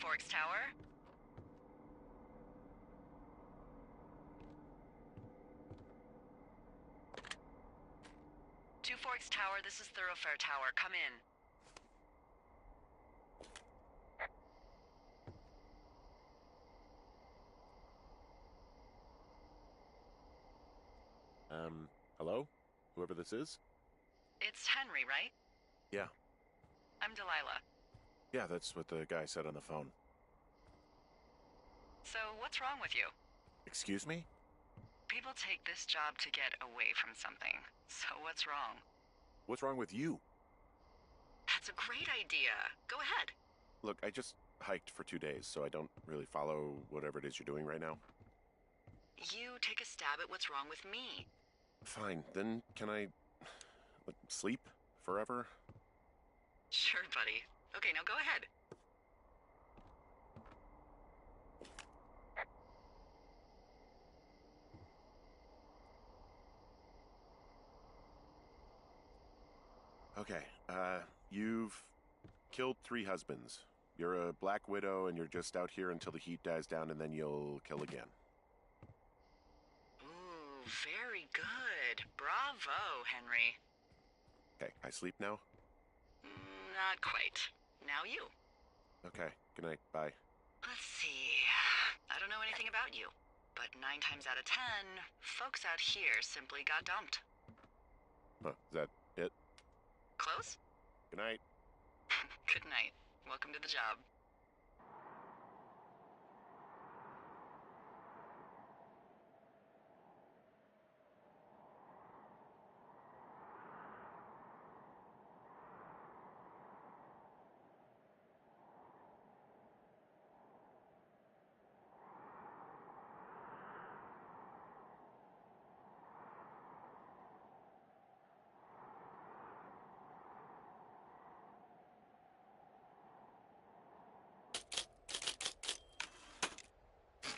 Forks Tower? Two Forks Tower, this is Thoroughfare Tower. Come in. Hello? Whoever this is? It's Henry, right? Yeah. I'm Delilah. Yeah, that's what the guy said on the phone. So, what's wrong with you? Excuse me? People take this job to get away from something. So what's wrong? What's wrong with you? That's a great idea. Go ahead. Look, I just hiked for 2 days, so I don't really follow whatever it is you're doing right now. You take a stab at what's wrong with me. Fine, then can I sleep forever? Sure, buddy. Okay, now go ahead. Okay, you've killed 3 husbands. You're a black widow and you're just out here until the heat dies down and then you'll kill again. Ooh, very good. Bravo, Henry. Okay, I sleep now? Not quite. Now you. Okay, good night, bye. Let's see. I don't know anything about you, but 9 times out of 10, folks out here simply got dumped. Huh, is that it? Close? Good night. Good night. Welcome to the job.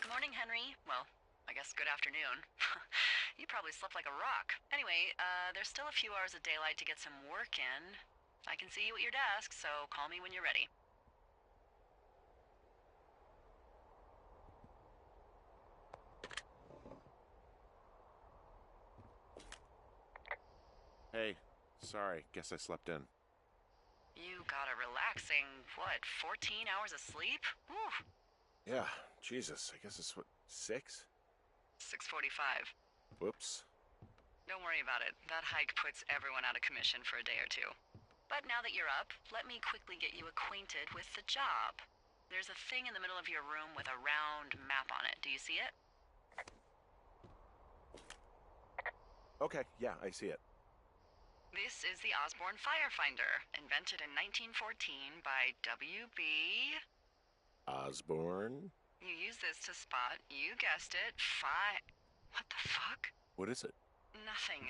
Good morning, Henry. Well, I guess good afternoon. You probably slept like a rock. Anyway, there's still a few hours of daylight to get some work in. I can see you at your desk, so call me when you're ready. Hey, sorry, guess I slept in. You got a relaxing, what, 14 hours of sleep? Whew. Yeah, Jesus, I guess it's what, 6? 6:45. Whoops. Don't worry about it. That hike puts everyone out of commission for a day or two. But now that you're up, let me quickly get you acquainted with the job. There's a thing in the middle of your room with a round map on it. Do you see it? Okay, yeah, I see it. This is the Osborne Firefinder, invented in 1914 by W.B. Osborne? You use this to spot, you guessed it, What the fuck? What is it? Nothing.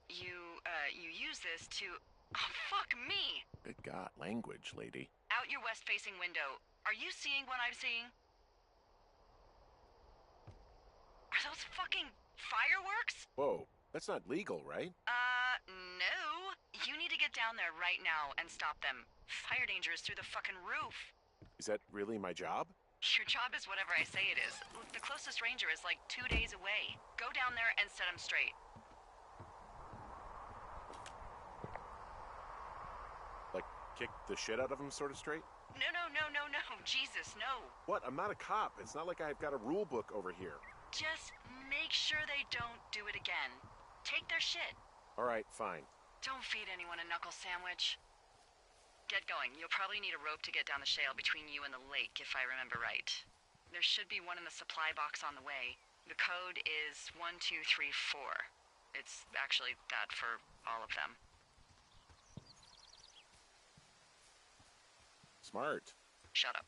You use this to... Oh, fuck me! Good God, language, lady. Out your west-facing window. Are you seeing what I'm seeing? Are those fucking fireworks? Whoa, that's not legal, right? No. You need to get down there right now and stop them. Fire danger is through the fucking roof. Is that really my job? Your job is whatever I say it is. The closest ranger is like 2 days away. Go down there and set him straight. Like, kick the shit out of him sort of straight? No. Jesus, no. What? I'm not a cop. It's not like I've got a rule book over here. Just make sure they don't do it again. Take their shit. All right, fine. Don't feed anyone a knuckle sandwich. Get going. You'll probably need a rope to get down the shale between you and the lake, if I remember right. There should be one in the supply box on the way. The code is 1234. It's actually that for all of them. Smart. Shut up.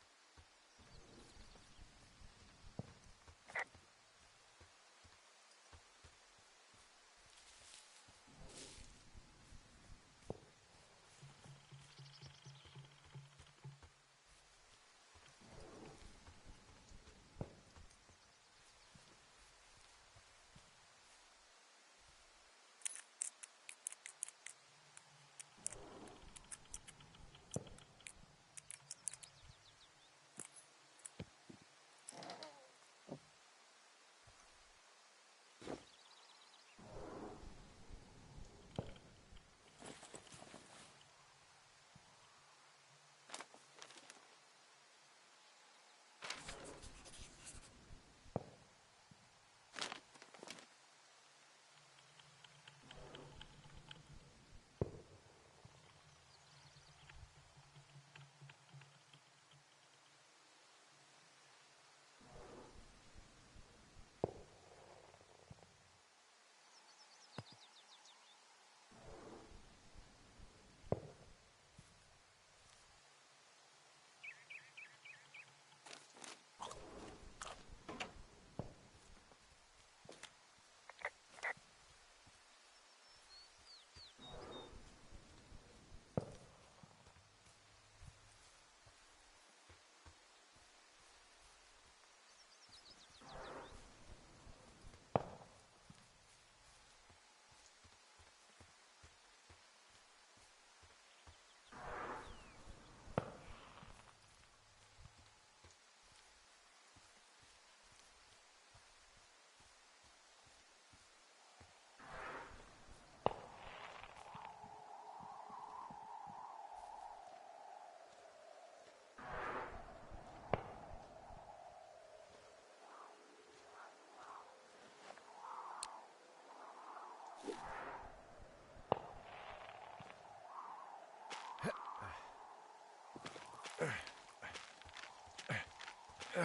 No,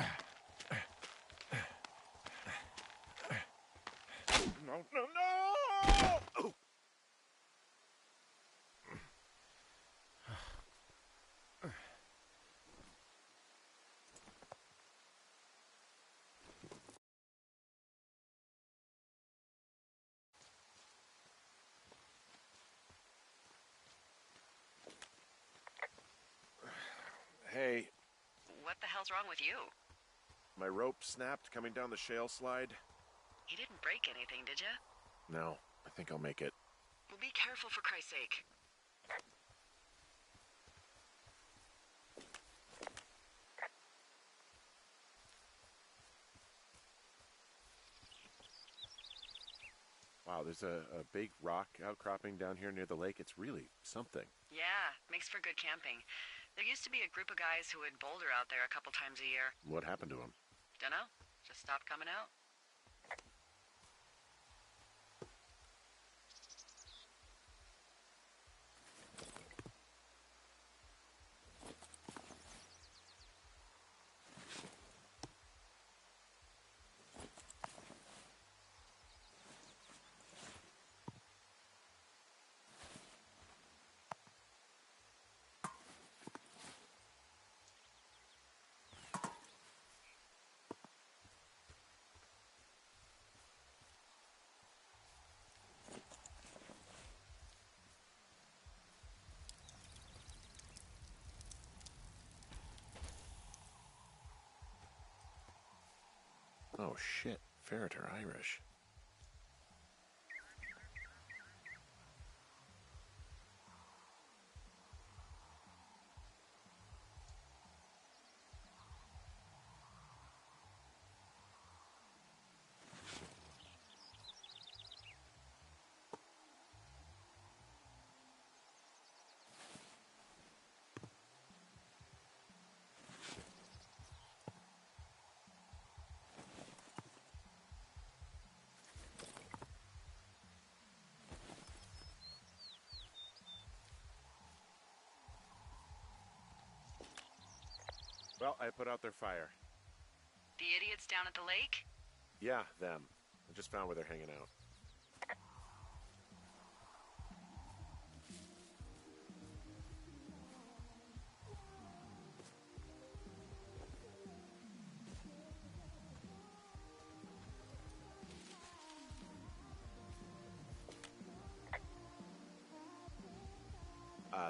no, no! Oh. Hey, What the hell's wrong with you? my rope snapped coming down the shale slide. You didn't break anything, did you? No, I think I'll make it. Well, be careful for Christ's sake. Wow, there's a big rock outcropping down here near the lake. It's really something. Yeah, makes for good camping. There used to be a group of guys who would boulder out there a couple times a year. What happened to him? Dunno, just stopped coming out. Oh shit, ferret are Irish. Well, I put out their fire. The idiots down at the lake? Yeah, them. I just found where they're hanging out.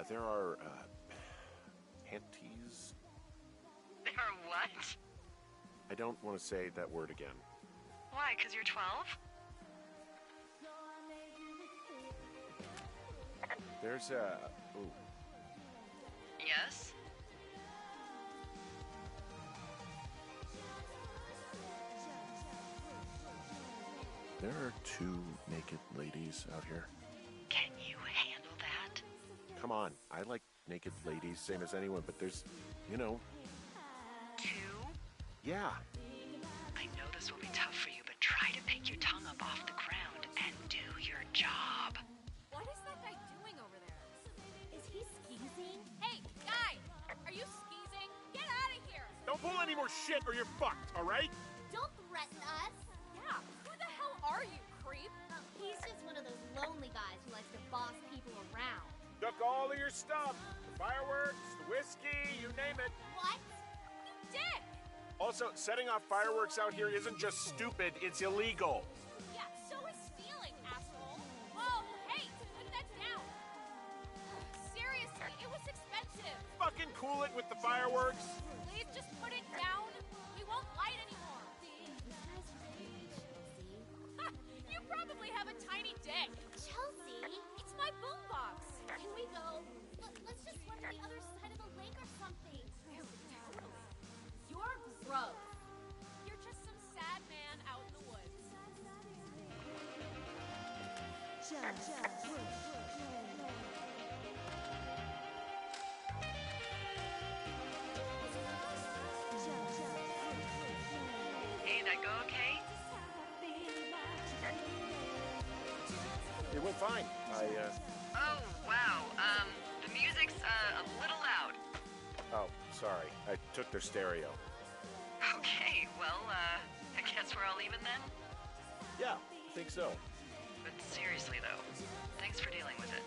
There are, panties? They are what? I don't want to say that word again. Why, 'cause you're 12? There's a... Ooh. Yes? There are 2 naked ladies out here. Can you handle that? Come on, I like naked ladies, same as anyone, but there's, you know... 2? Yeah. I know this will be tough for you, but try to pick your tongue up off the ground and do your job. What is that guy doing over there? Is he skeezing? Hey, guy! Are you skeezing? Get out of here! Don't pull any more shit or you're fucked, alright? Don't threaten us. Yeah, who the hell are you, creep? He's just one of those lonely guys who likes to boss people around. Took all of your stuff. The fireworks, the whiskey, you name it. What? You dick! Also, setting off fireworks out here isn't just stupid, it's illegal. Yeah, so is stealing, asshole. Whoa, hey, put that down. Seriously, it was expensive. Fucking cool it with the fireworks. Please just put it down. We won't light anymore. You probably have a tiny dick. Chelsea, It's my boombox. can we go? Let's just run to the other side of the lake or something. Totally. You're gross. You're just some sad man out in the woods. Hey, that go okay? It went fine. Oh, wow. The music's, a little loud. Oh, sorry. I took their stereo. Okay, well, I guess we're all even then? Yeah, I think so. But seriously, though, thanks for dealing with it.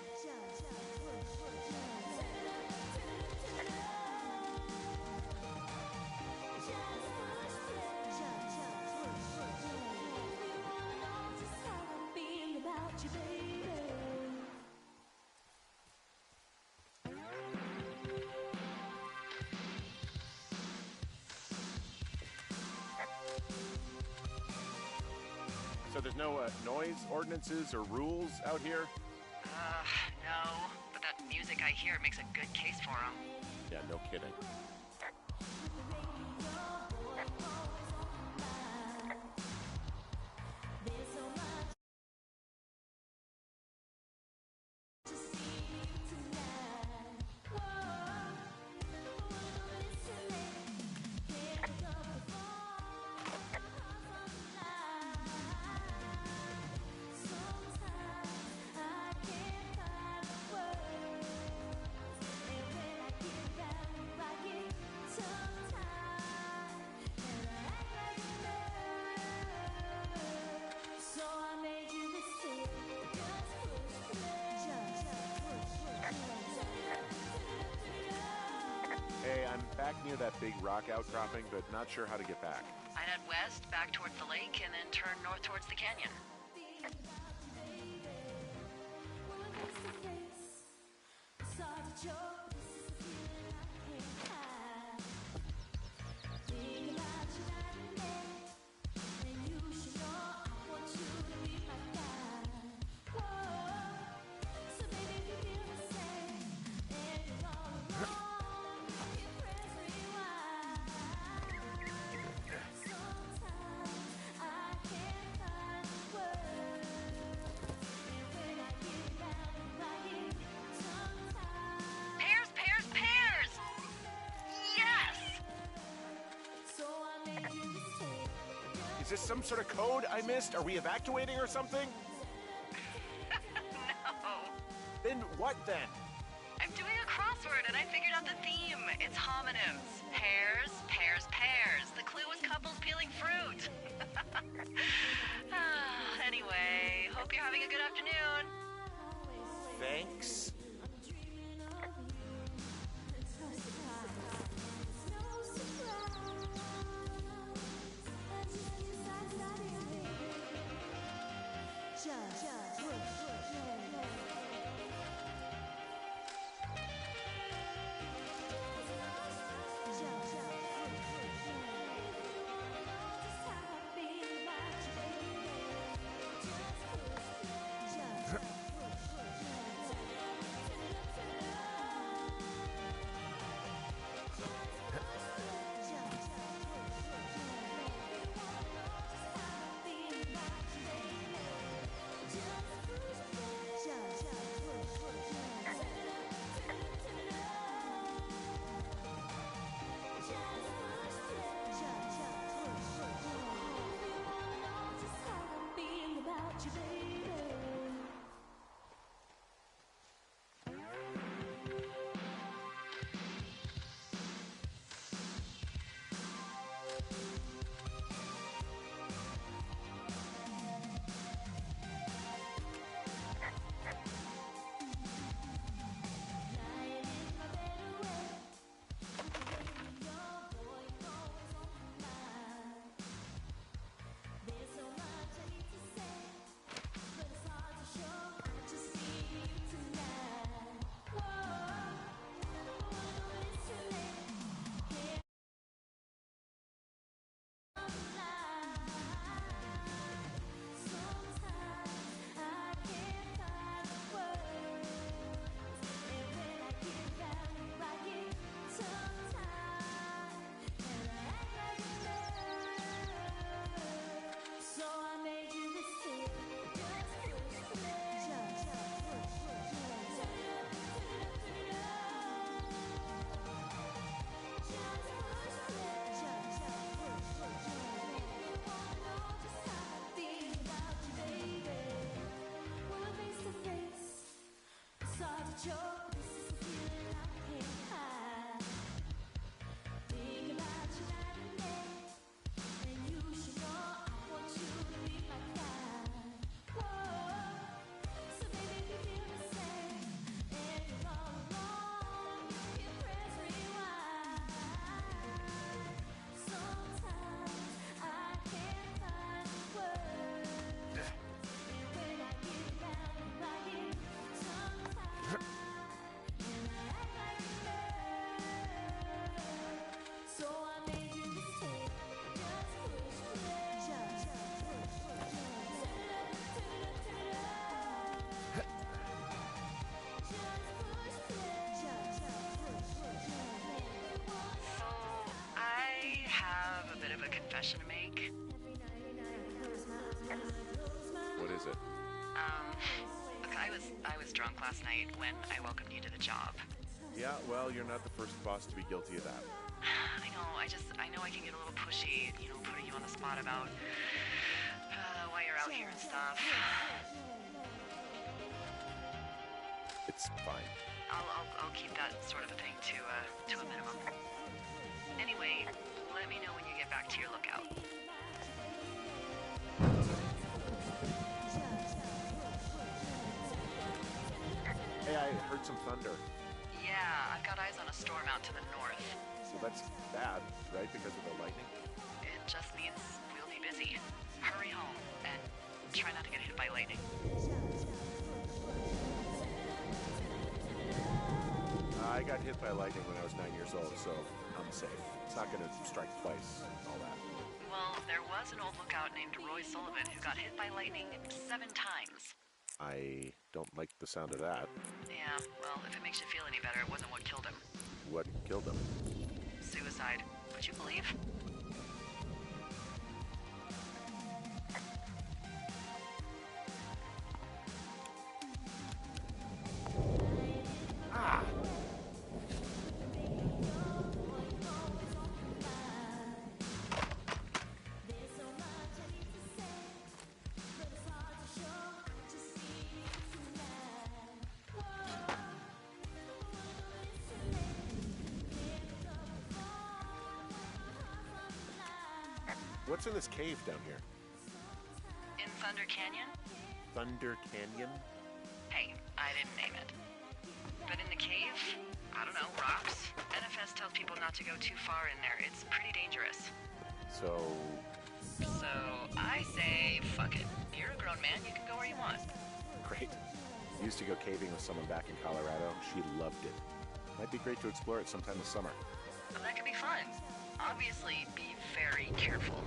So there's no noise ordinances or rules out here? No. But that music I hear makes a good case for them. Yeah, no kidding. Hey, I'm back near that big rock outcropping, but not sure how to get back. I'd head west, back towards the lake, and then turn north towards the canyon. Pears! Yes! Is this some sort of code I missed? Are we evacuating or something? No. Then what then? I'm doing a crossword and I figured out the theme. It's homonyms. Pears, pears, pears. The clue was couples peeling fruit. Anyway, hope you're having a good afternoon. Thanks. drunk last night when I welcomed you to the job. Yeah, well, you're not the first boss to be guilty of that. I know, I know I can get a little pushy, putting you on the spot about why you're out here and stuff. It's fine. I'll keep that sort of a thing to a minimum. Anyway, let me know when you get back to your lookout. Hey, I heard some thunder. Yeah, I've got eyes on a storm out to the north. So that's bad, right? Because of the lightning? It just means we'll be busy. Hurry home and try not to get hit by lightning. I got hit by lightning when I was 9 years old, so I'm safe. It's not going to strike twice and all that. Well, there was an old lookout named Roy Sullivan who got hit by lightning 7 times. I don't like the sound of that. Yeah, well, if it makes you feel any better, it wasn't what killed him. What killed him? Suicide. Would you believe? Ah! What's in this cave down here? In Thunder Canyon? Thunder Canyon? Hey, I didn't name it. But in the cave, I don't know, rocks? NFS tells people not to go too far in there. It's pretty dangerous. So I say, fuck it. You're a grown man, you can go where you want. great. I used to go caving with someone back in Colorado. She loved it. Might be great to explore it sometime this summer. Well, that could be fun. Obviously, be very careful.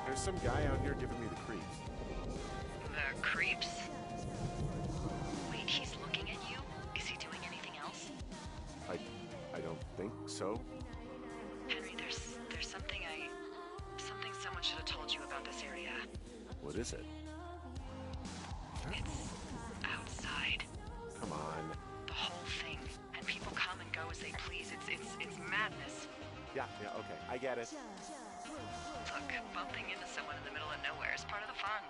There's some guy out here giving me the creeps. The creeps? Wait, he's looking at you? Is he doing anything else? I don't think so. Henry, there's something someone should have told you about this area. What is it? It's outside. Come on. The whole thing. And people come and go as they please. It's madness. Yeah, okay. I get it. Look, bumping into someone in the middle of nowhere is part of the fun.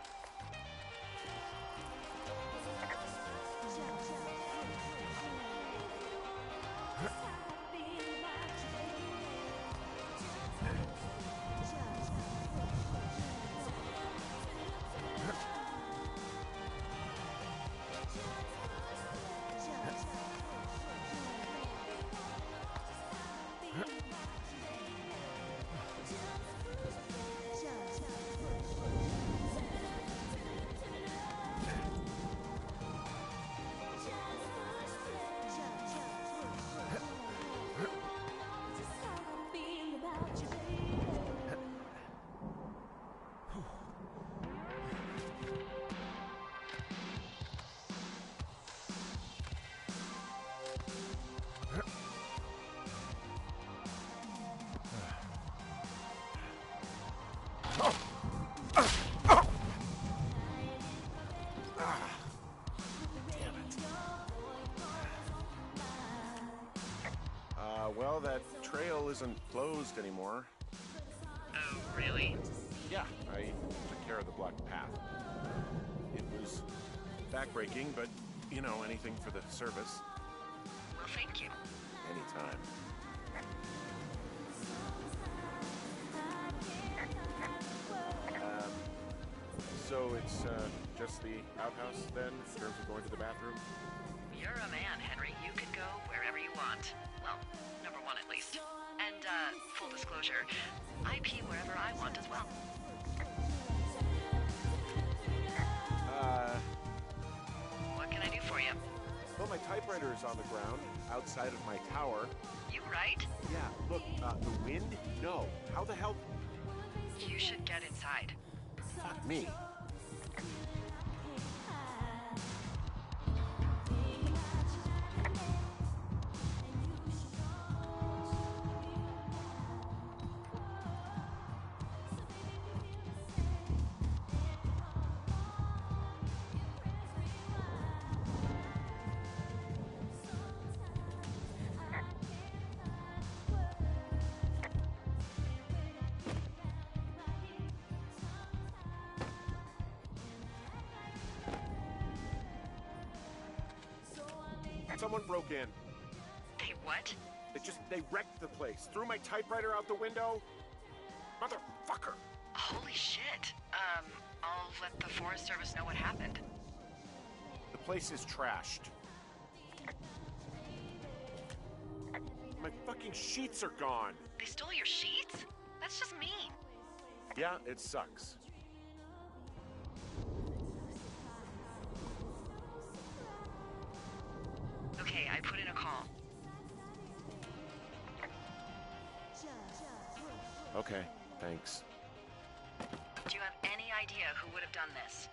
Well, that trail isn't closed anymore. Oh, really? Yeah, I took care of the blocked path. It was backbreaking, but, anything for the service. Well, thank you. Anytime. So it's just the outhouse, then, in terms of going to the bathroom? You're a man, Henry. You can go wherever you want. Well, number one at least. And, full disclosure, I pee wherever I want as well. What can I do for you? Well, my typewriter is on the ground, outside of my tower. You right? Yeah, look, the wind? No. How the hell? You should get inside. Fuck me. Someone broke in. They what? They wrecked the place. Threw my typewriter out the window. Motherfucker. Holy shit. I'll let the Forest Service know what happened. The place is trashed. My fucking sheets are gone. They stole your sheets? That's just mean. Yeah, it sucks. Okay, I put in a call. Okay, thanks. Do you have any idea who would have done this?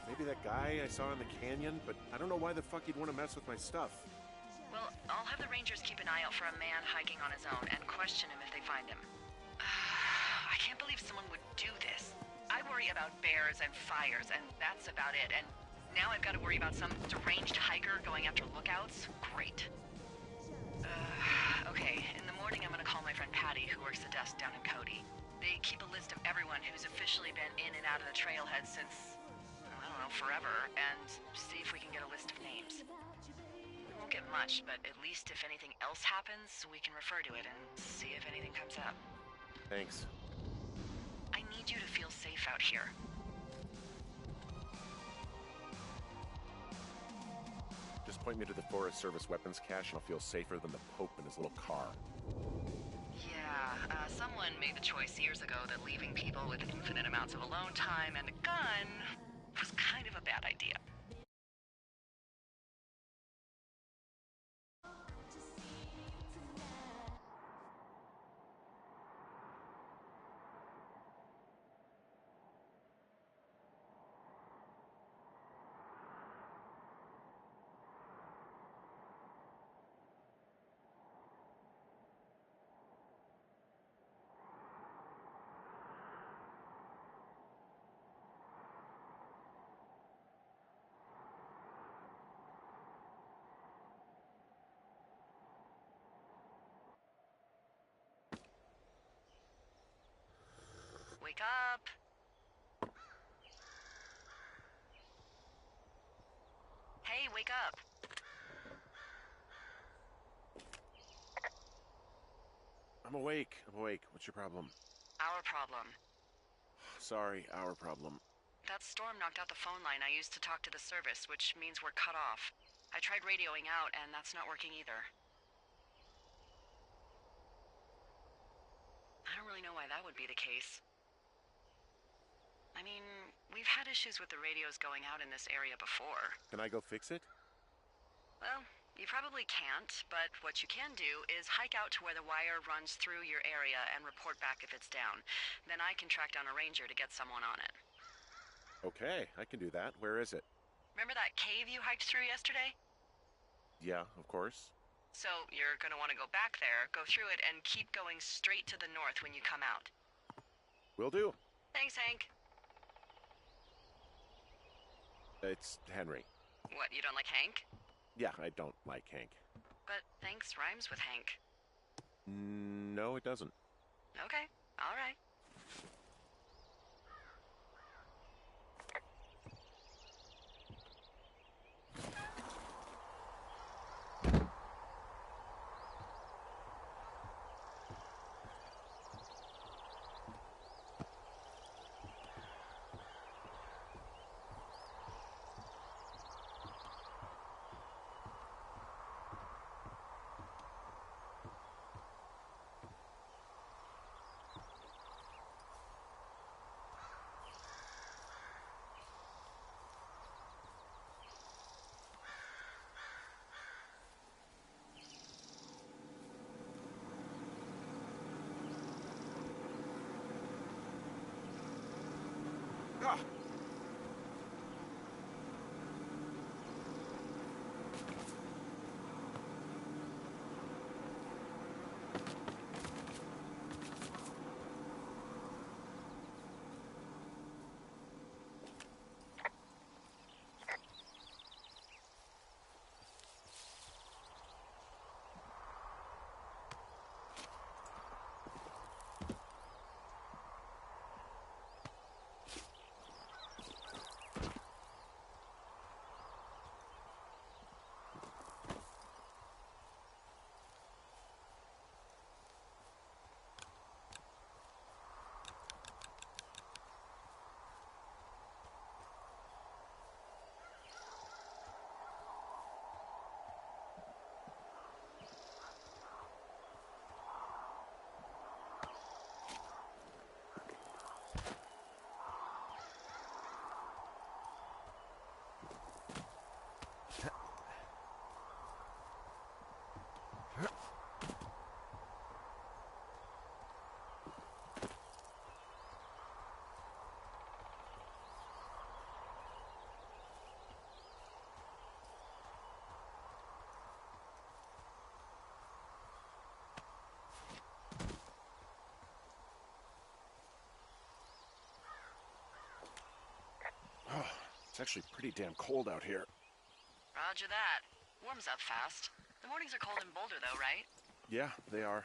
Maybe that guy I saw in the canyon, but I don't know why the fuck he'd want to mess with my stuff. Well, I'll have the Rangers keep an eye out for a man hiking on his own and question him if they find him. I can't believe someone would do this. I worry about bears and fires, and that's about it. And now I've got to worry about some deranged hiker going after lookouts? Great. Okay, in the morning I'm gonna call my friend Patty, who works the desk down in Cody. They keep a list of everyone who's officially been in and out of the trailhead since, I don't know, forever, and see if we can get a list of names. We won't get much, but at least if anything else happens, we can refer to it and see if anything comes up. Thanks. I need you to feel safe out here. Just point me to the Forest Service weapons cache and I'll feel safer than the Pope in his little car. Yeah, someone made the choice years ago that leaving people with infinite amounts of alone time and a gun was kind of a bad idea. Wake up! Hey, wake up! I'm awake. What's your problem? Our problem. Sorry, our problem. That storm knocked out the phone line I used to talk to the service, which means we're cut off. I tried radioing out, and that's not working either. I don't really know why that would be the case. I mean, we've had issues with the radios going out in this area before. Can I go fix it? Well, you probably can't, but what you can do is hike out to where the wire runs through your area and report back if it's down. Then I can track down a ranger to get someone on it. Okay, I can do that. Where is it? Remember that cave you hiked through yesterday? Yeah, of course. So you're gonna want to go back there, go through it, and keep going straight to the north when you come out. Will do. Thanks, Hank. It's Henry. What, you don't like Hank? Yeah, I don't like Hank. But thanks rhymes with Hank. No, it doesn't. Okay, all right. Ah! Oh, it's actually pretty damn cold out here. Roger that. Warms up fast. The mornings are cold in Boulder, though, right? Yeah, they are.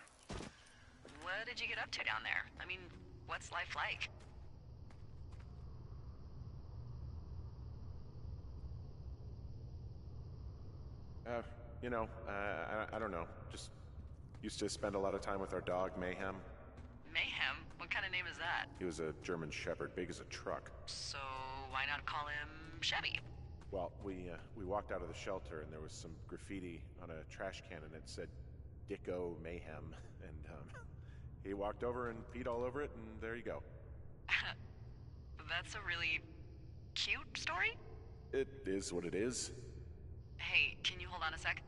What did you get up to down there? I mean, what's life like? I don't know. Just used to spend a lot of time with our dog, Mayhem. Mayhem? What kind of name is that? He was a German Shepherd, big as a truck. So, why not call him Chevy? Well, we walked out of the shelter and there was some graffiti on a trash can and it said Dicko Mayhem. And he walked over and peed all over it and there you go. That's a really cute story? It is what it is. Hey, can you hold on a sec?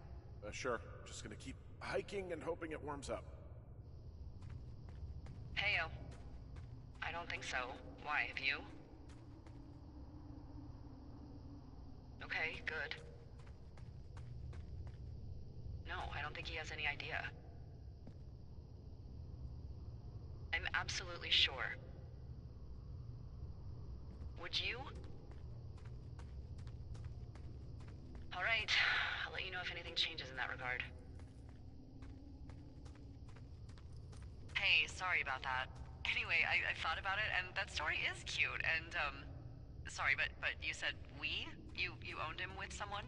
Sure. Just gonna keep hiking and hoping it warms up. Heyo. I don't think so. Why, have you? Okay, good. No, I don't think he has any idea. I'm absolutely sure. Would you? All right, I'll let you know if anything changes in that regard. Hey, sorry about that. Anyway, I thought about it, and that story is cute, and, sorry, but you said we? You owned him with someone?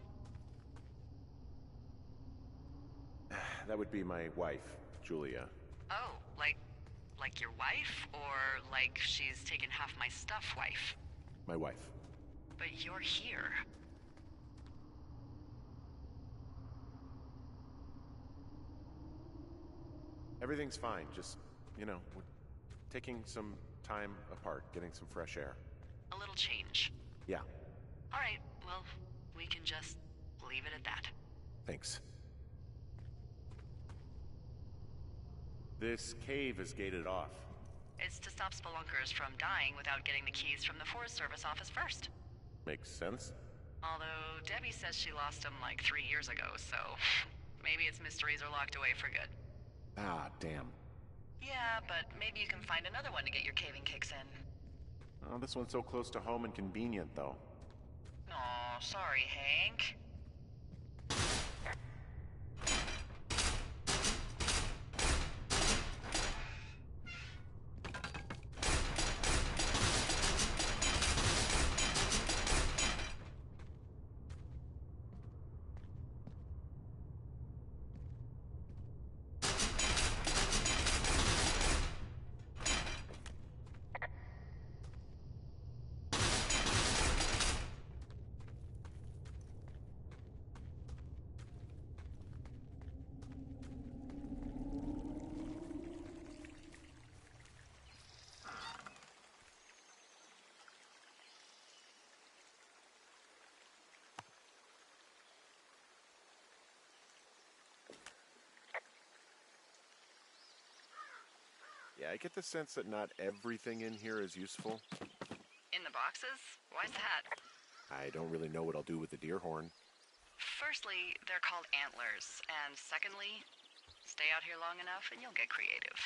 That would be my wife, Julia. Oh, like your wife? Or like she's taken half my stuff wife? My wife. But you're here. Everything's fine. Just, we're taking some time apart, getting some fresh air. A little change. Yeah, All right, well, we can just leave it at that. thanks. This cave is gated off. It's to stop spelunkers from dying without getting the keys from the Forest Service office first. Makes sense. Although Debbie says she lost them like 3 years ago, so maybe its mysteries are locked away for good. Ah, damn. Yeah, but maybe you can find another one to get your caving kicks in. Oh, this one's so close to home and convenient, though. Aw, sorry, Hank. Yeah, I get the sense that not everything in here is useful. In the boxes? Why's that? I don't really know what I'll do with the deer horn. Firstly, they're called antlers. And secondly, stay out here long enough and you'll get creative.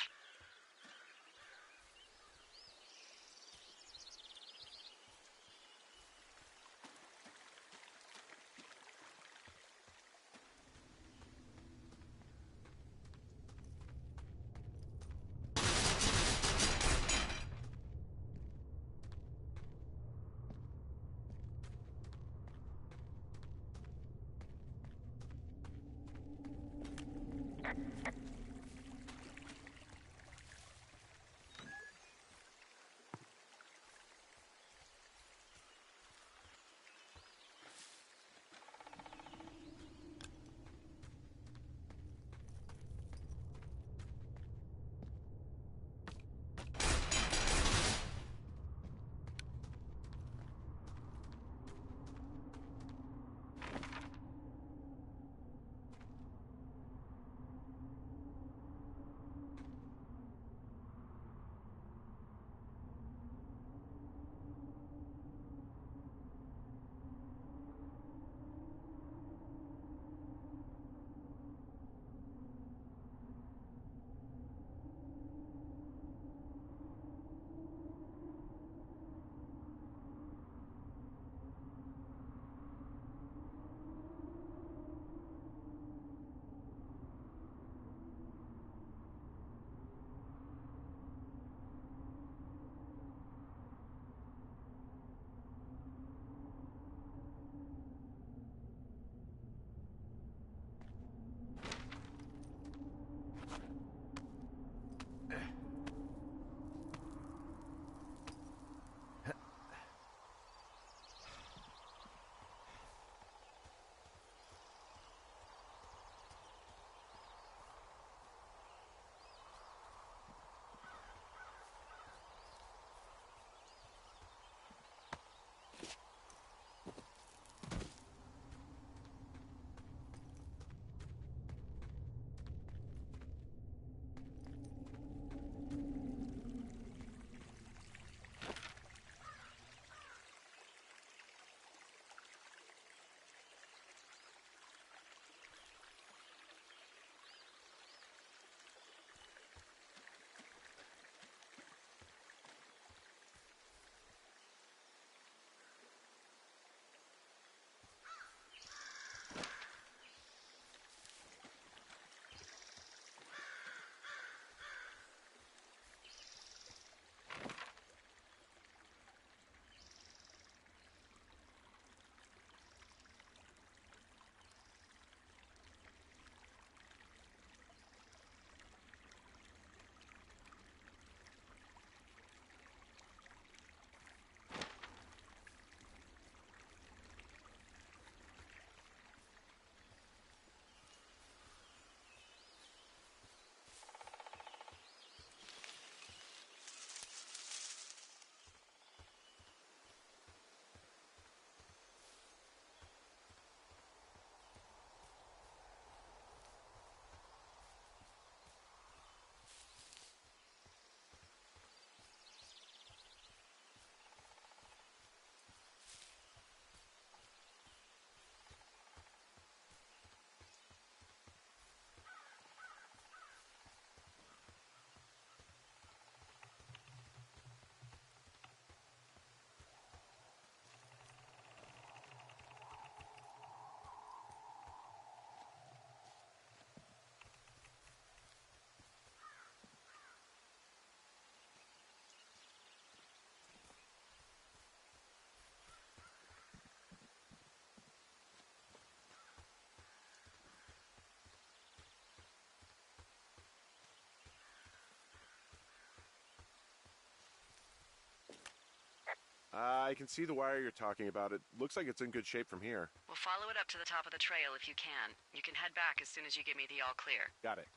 I can see the wire you're talking about. It looks like it's in good shape from here. We'll follow it up to the top of the trail if you can. You can head back as soon as you give me the all clear. Got it.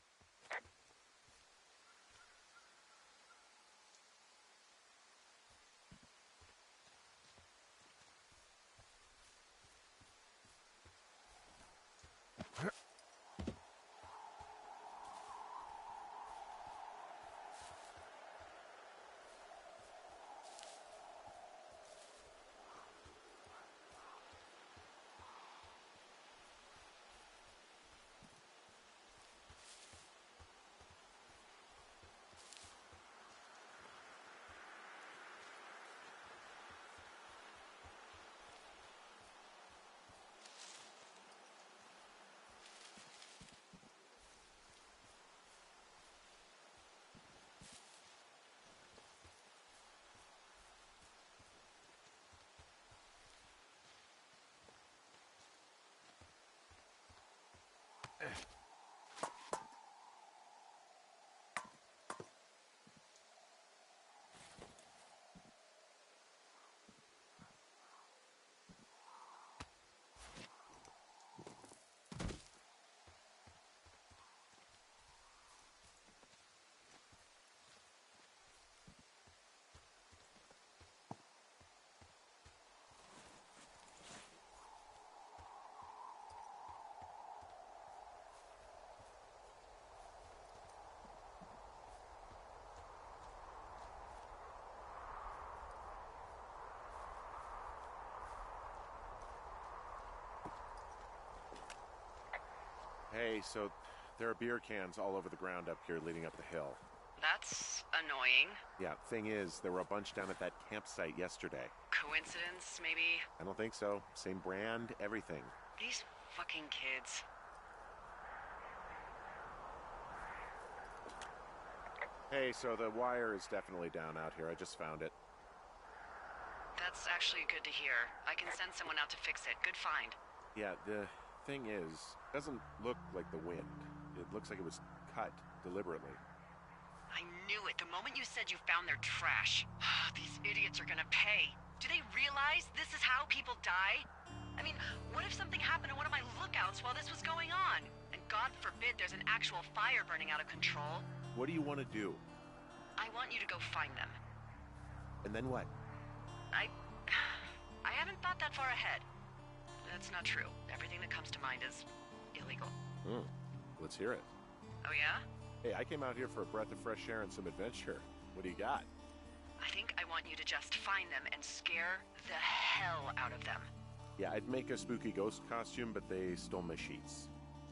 Hey, so there are beer cans all over the ground up here leading up the hill. That's annoying. Yeah, thing is, there were a bunch down at that campsite yesterday. Coincidence, maybe? I don't think so. Same brand, everything. These fucking kids. Hey, so the wire is definitely down out here. I just found it. That's actually good to hear. I can send someone out to fix it. Good find. Yeah, the thing is, it doesn't look like the wind. It looks like it was cut deliberately. I knew it the moment you said you found their trash. These idiots are gonna pay. Do they realize this is how people die? I mean, what if something happened to one of my lookouts while this was going on? And God forbid there's an actual fire burning out of control. What do you want to do? I want you to go find them. And then what? I haven't thought that far ahead. That's not true. Everything that comes to mind is illegal. Let's hear it. Oh yeah? Hey, I came out here for a breath of fresh air and some adventure. What do you got? I think I want you to just find them and scare the hell out of them. Yeah, I'd make a spooky ghost costume, but they stole my sheets.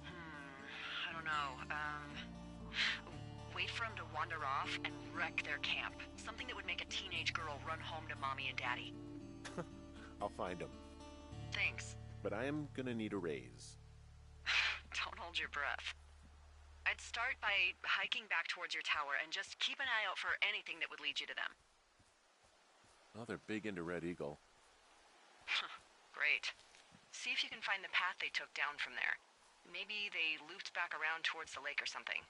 I don't know. Wait for them to wander off and wreck their camp. Something that would make a teenage girl run home to mommy and daddy. I'll find them. Thanks. But I am gonna need a raise. Don't hold your breath. I'd start by hiking back towards your tower and just keep an eye out for anything that would lead you to them. Oh, they're big into Red Eagle. Great. See if you can find the path they took down from there. Maybe they looped back around towards the lake or something.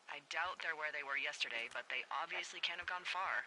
I doubt they're where they were yesterday, but they obviously can't have gone far.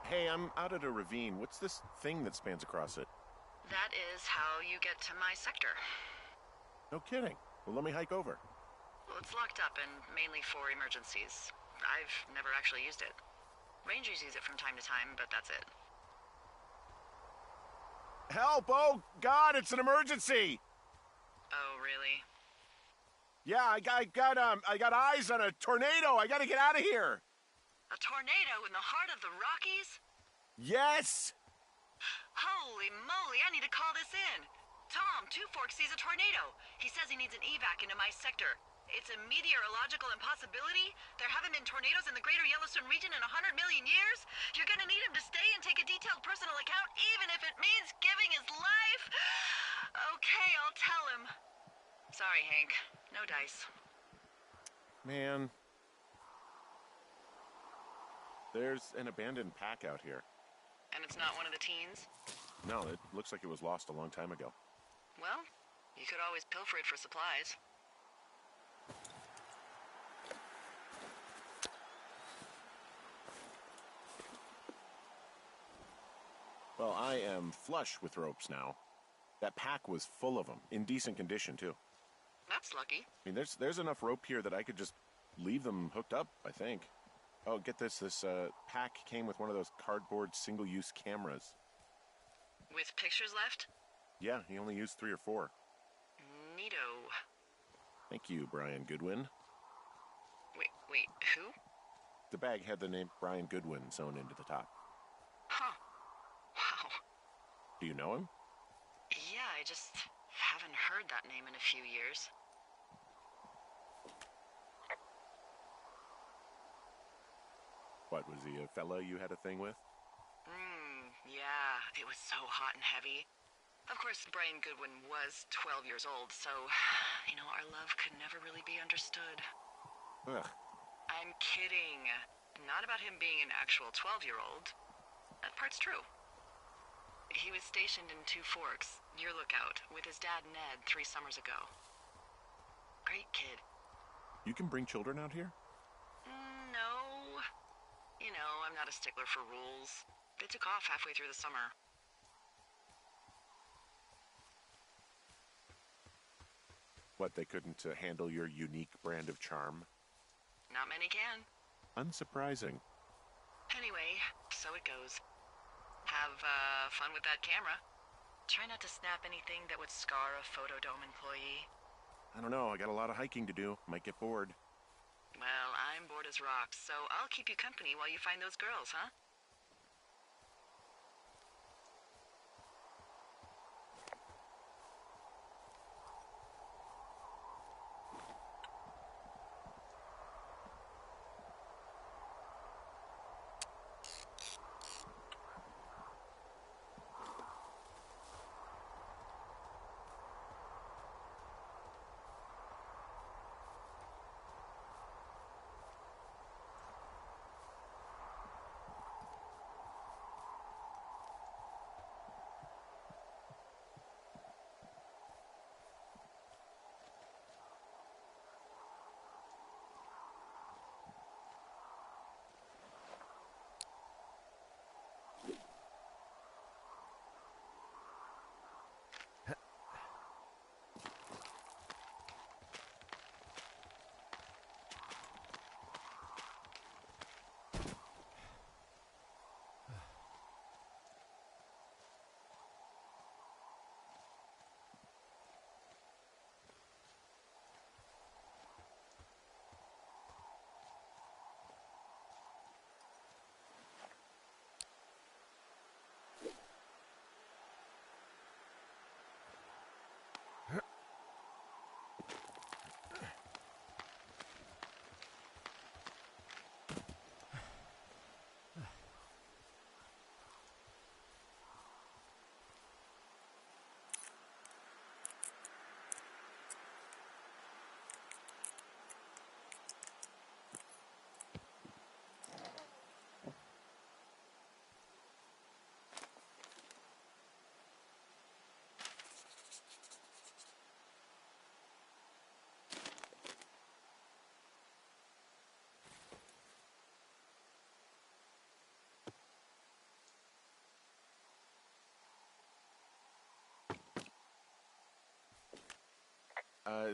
Hey, I'm out at a ravine. What's this thing that spans across it? That is how you get to my sector. No kidding. Well, let me hike over. Well, it's locked up and mainly for emergencies. I've never actually used it. Rangers use it from time to time, but that's it. Help! Oh, God, it's an emergency! Oh, really? Yeah, I got eyes on a tornado. I gotta get out of here. A tornado in the heart of the Rockies? Yes! Holy moly, I need to call this in. Tom, Two Forks sees a tornado. He says he needs an evac into my sector. It's a meteorological impossibility. There haven't been tornadoes in the greater Yellowstone region in 100 million years. You're gonna need him to stay and take a detailed personal account, even if it means giving his life. Okay, I'll tell him. Sorry, Hank. No dice. Man. There's an abandoned pack out here. And it's not one of the teens? No, it looks like it was lost a long time ago. Well, you could always pilfer it for supplies. Well, I am flush with ropes now. That pack was full of them, in decent condition, too. That's lucky. I mean, there's enough rope here that I could just leave them hooked up, I think. Oh, get this. This pack came with one of those cardboard single-use cameras. With pictures left? Yeah, he only used 3 or 4. Neato. Thank you, Brian Goodwin. Wait, who? The bag had the name Brian Goodwin sewn into the top. Huh. Wow. Do you know him? Yeah, I just haven't heard that name in a few years. What, was he a fella you had a thing with? Yeah, it was so hot and heavy. Of course, Brian Goodwin was 12 years old, so, our love could never really be understood. Ugh. I'm kidding. Not about him being an actual 12-year-old. That part's true. He was stationed in Two Forks, your lookout, with his dad Ned 3 summers ago. Great kid. You can bring children out here? No. I'm not a stickler for rules. They took off halfway through the summer. What, they couldn't handle your unique brand of charm? Not many can. Unsurprising. Anyway, so it goes. Have fun with that camera. Try not to snap anything that would scar a Photodome employee. I don't know, I got a lot of hiking to do. Might get bored. Well, I'm bored as rocks, so I'll keep you company while you find those girls, huh?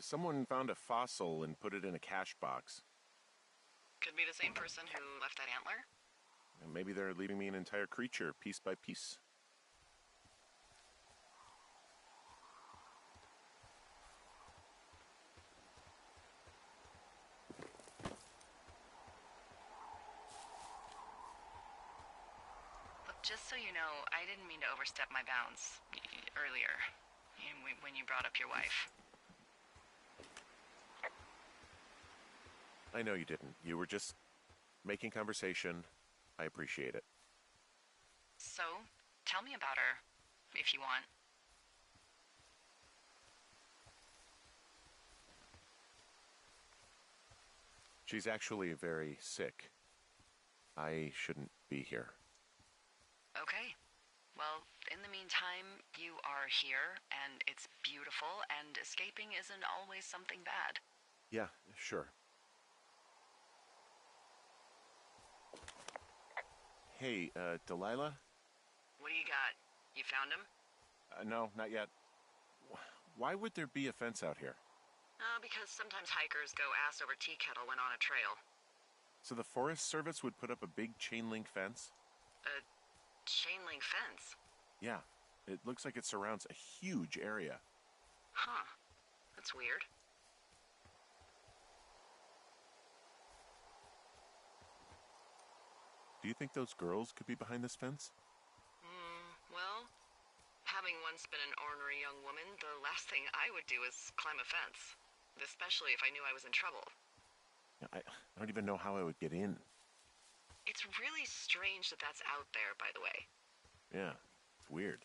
Someone found a fossil and put it in a cache box. Could be the same person who left that antler. And maybe they're leaving me an entire creature, piece by piece. Look, just so you know, I didn't mean to overstep my bounds earlier when you brought up your wife. I know you didn't. You were just making conversation. I appreciate it. So, tell me about her, if you want. She's actually very sick. I shouldn't be here. Okay. Well, in the meantime, you are here, and it's beautiful, and escaping isn't always something bad. Yeah, sure. Hey, Delilah? What do you got? You found him? No, not yet. Why would there be a fence out here? Because sometimes hikers go ass over tea kettle when on a trail. So the Forest Service would put up a big chain link fence? A chain link fence? Yeah. It looks like it surrounds a huge area. Huh. That's weird. Do you think those girls could be behind this fence? Well, having once been an ornery young woman, the last thing I would do is climb a fence. Especially if I knew I was in trouble. I don't even know how I would get in. It's really strange that that's out there, by the way. Yeah, it's weird.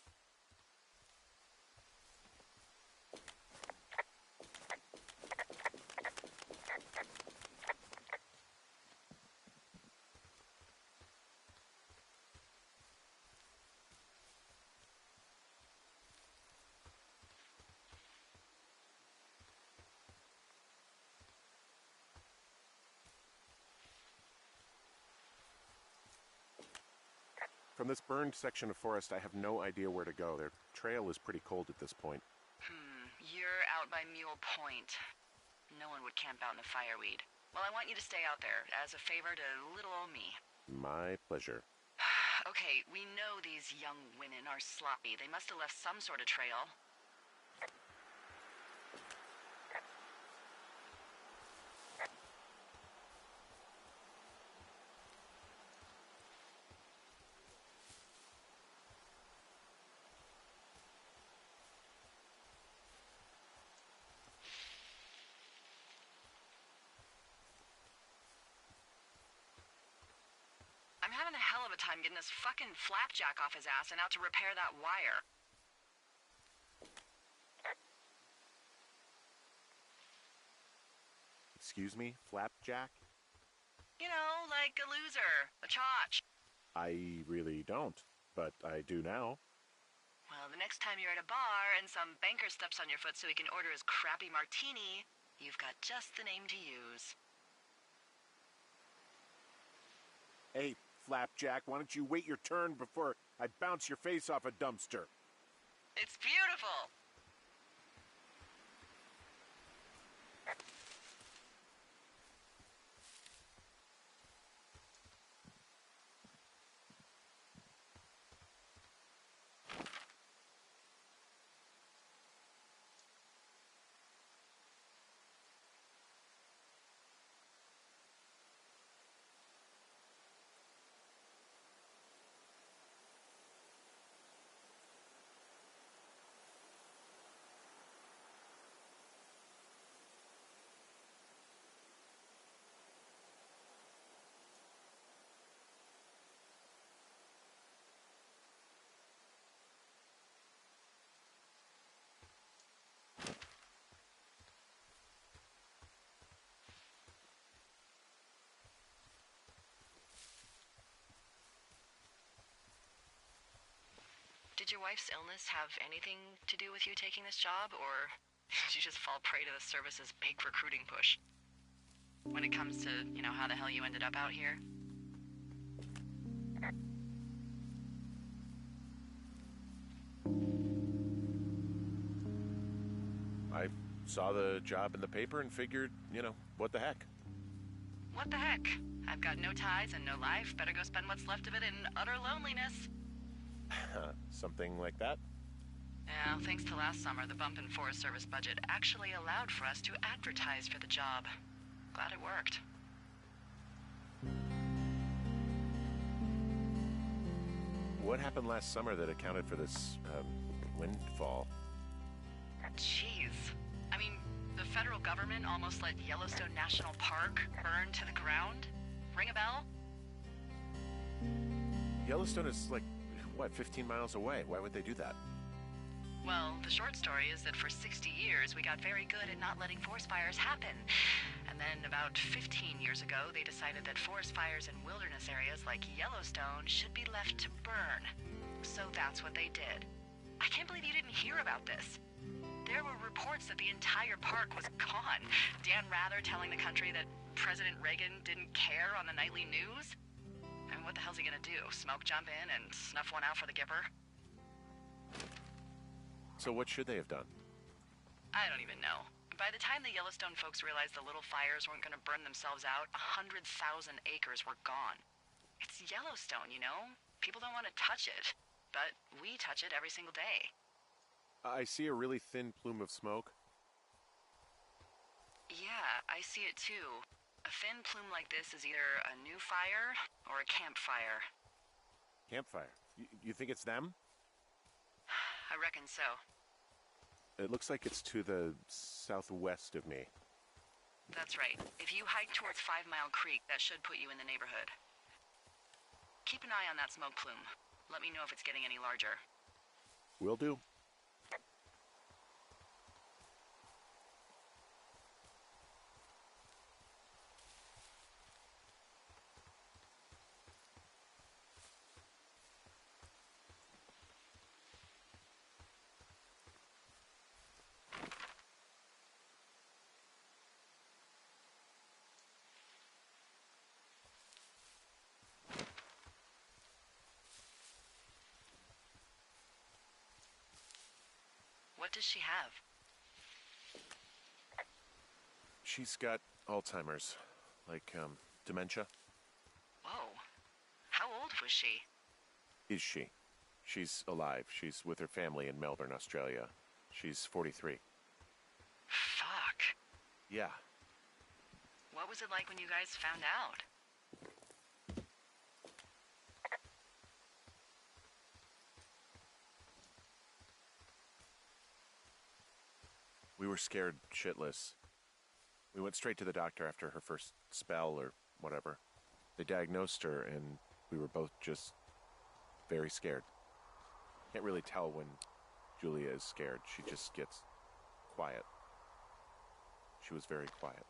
From this burned section of forest, I have no idea where to go. Their trail is pretty cold at this point. You're out by Mule Point. No one would camp out in the fireweed. Well, I want you to stay out there, as a favor to little old me. My pleasure. Okay, we know these young women are sloppy. They must have left some sort of trail. I'm having a hell of a time getting this fucking flapjack off his ass and out to repair that wire. Excuse me? Flapjack? You know, like a loser, a chotch. I really don't, but I do now. Well, the next time you're at a bar and some banker steps on your foot so he can order his crappy martini, you've got just the name to use. Hey, Flapjack, why don't you wait your turn before I bounce your face off a dumpster? It's beautiful! Did your wife's illness have anything to do with you taking this job, or did you just fall prey to the service's big recruiting push? When it comes to, how the hell you ended up out here? I've saw the job in the paper and figured, what the heck. What the heck? I've got no ties and no life. Better go spend what's left of it in utter loneliness. Something like that? Yeah, thanks to last summer, the bump in Forest Service budget actually allowed for us to advertise for the job. Glad it worked. What happened last summer that accounted for this, windfall? Jeez. I mean, the federal government almost let Yellowstone National Park burn to the ground? Ring a bell? Yellowstone is 15 miles away. Why would they do that? Well, the short story is that for 60 years, we got very good at not letting forest fires happen. And then about 15 years ago, they decided that forest fires in wilderness areas like Yellowstone should be left to burn. So that's what they did. I can't believe you didn't hear about this. There were reports that the entire park was gone. Dan Rather telling the country that President Reagan didn't care on the nightly news? I mean, what the hell's he gonna do? Smoke jump in and snuff one out for the Gipper? So what should they have done? I don't even know. By the time the Yellowstone folks realized the little fires weren't gonna burn themselves out, 100,000 acres were gone. It's Yellowstone, People don't want to touch it. But we touch it every single day. I see a really thin plume of smoke. Yeah, I see it too. A thin plume like this is either a new fire or a campfire. Campfire? You think it's them? I reckon so. It looks like it's to the southwest of me. That's right. If you hike towards 5 Mile Creek, that should put you in the neighborhood. Keep an eye on that smoke plume. Let me know if it's getting any larger. Will do. What does she have? She's got Alzheimer's. Dementia. Whoa. How old was she? Is she? She's alive. She's with her family in Melbourne, Australia. She's 43. Fuck. Yeah. What was it like when you guys found out? We were scared shitless. We went straight to the doctor after her first spell or whatever. They diagnosed her and we were both just very scared. Can't really tell when Julia is scared. She just gets quiet. She was very quiet.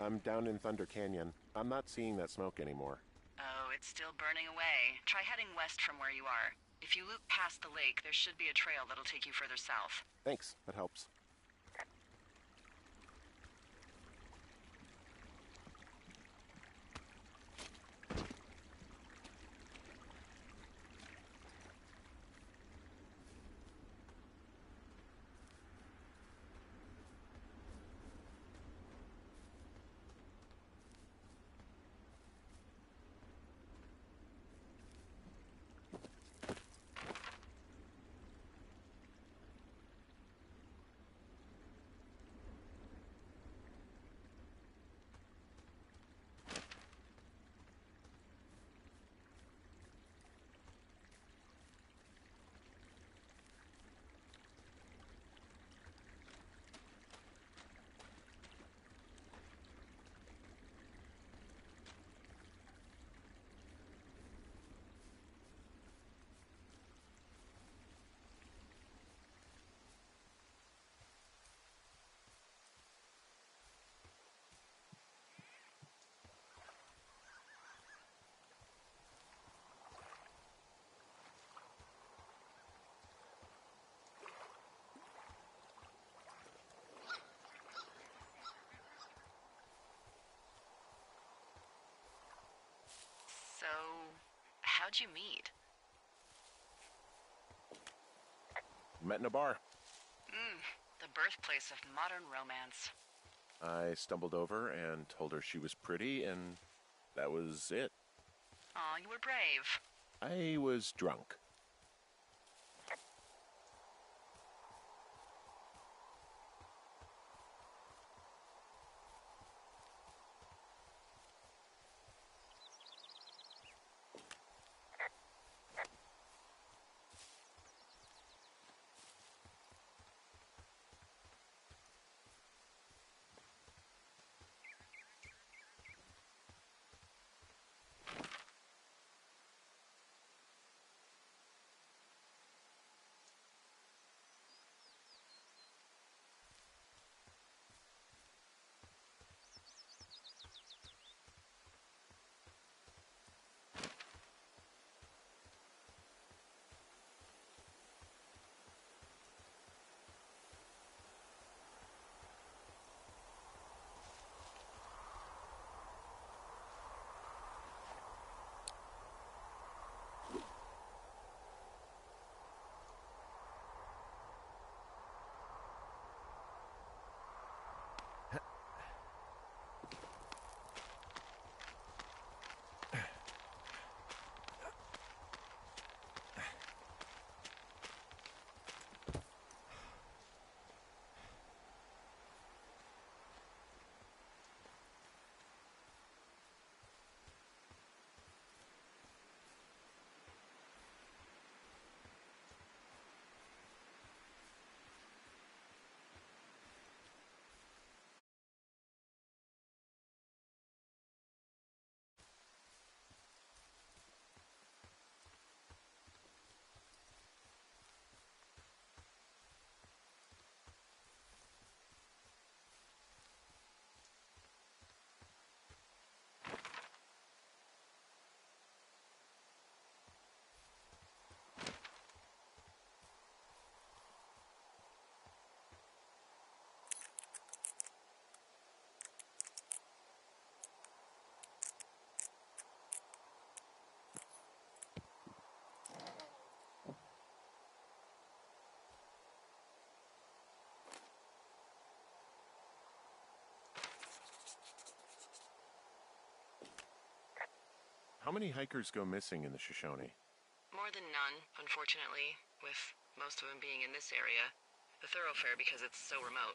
I'm down in Thunder Canyon. I'm not seeing that smoke anymore. Oh, it's still burning away. Try heading west from where you are. If you loop past the lake, there should be a trail that'll take you further south. Thanks, that helps. How'd you meet? Met in a bar. The birthplace of modern romance. I stumbled over and told her she was pretty, and that was it. Aw, you were brave. I was drunk. How many hikers go missing in the Shoshone? More than none, unfortunately, with most of them being in this area. The thoroughfare because it's so remote.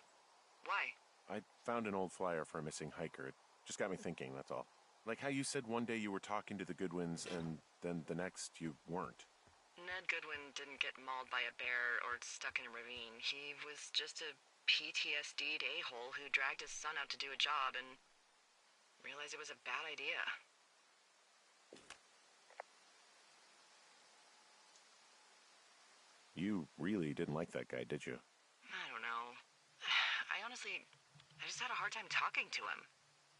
Why? I found an old flyer for a missing hiker. It just got me thinking, that's all. Like how you said one day you were talking to the Goodwins and then the next you weren't. Ned Goodwin didn't get mauled by a bear or stuck in a ravine. He was just a PTSD'd a-hole who dragged his son out to do a job and realized it was a bad idea. You really didn't like that guy, did you? I don't know. I just had a hard time talking to him.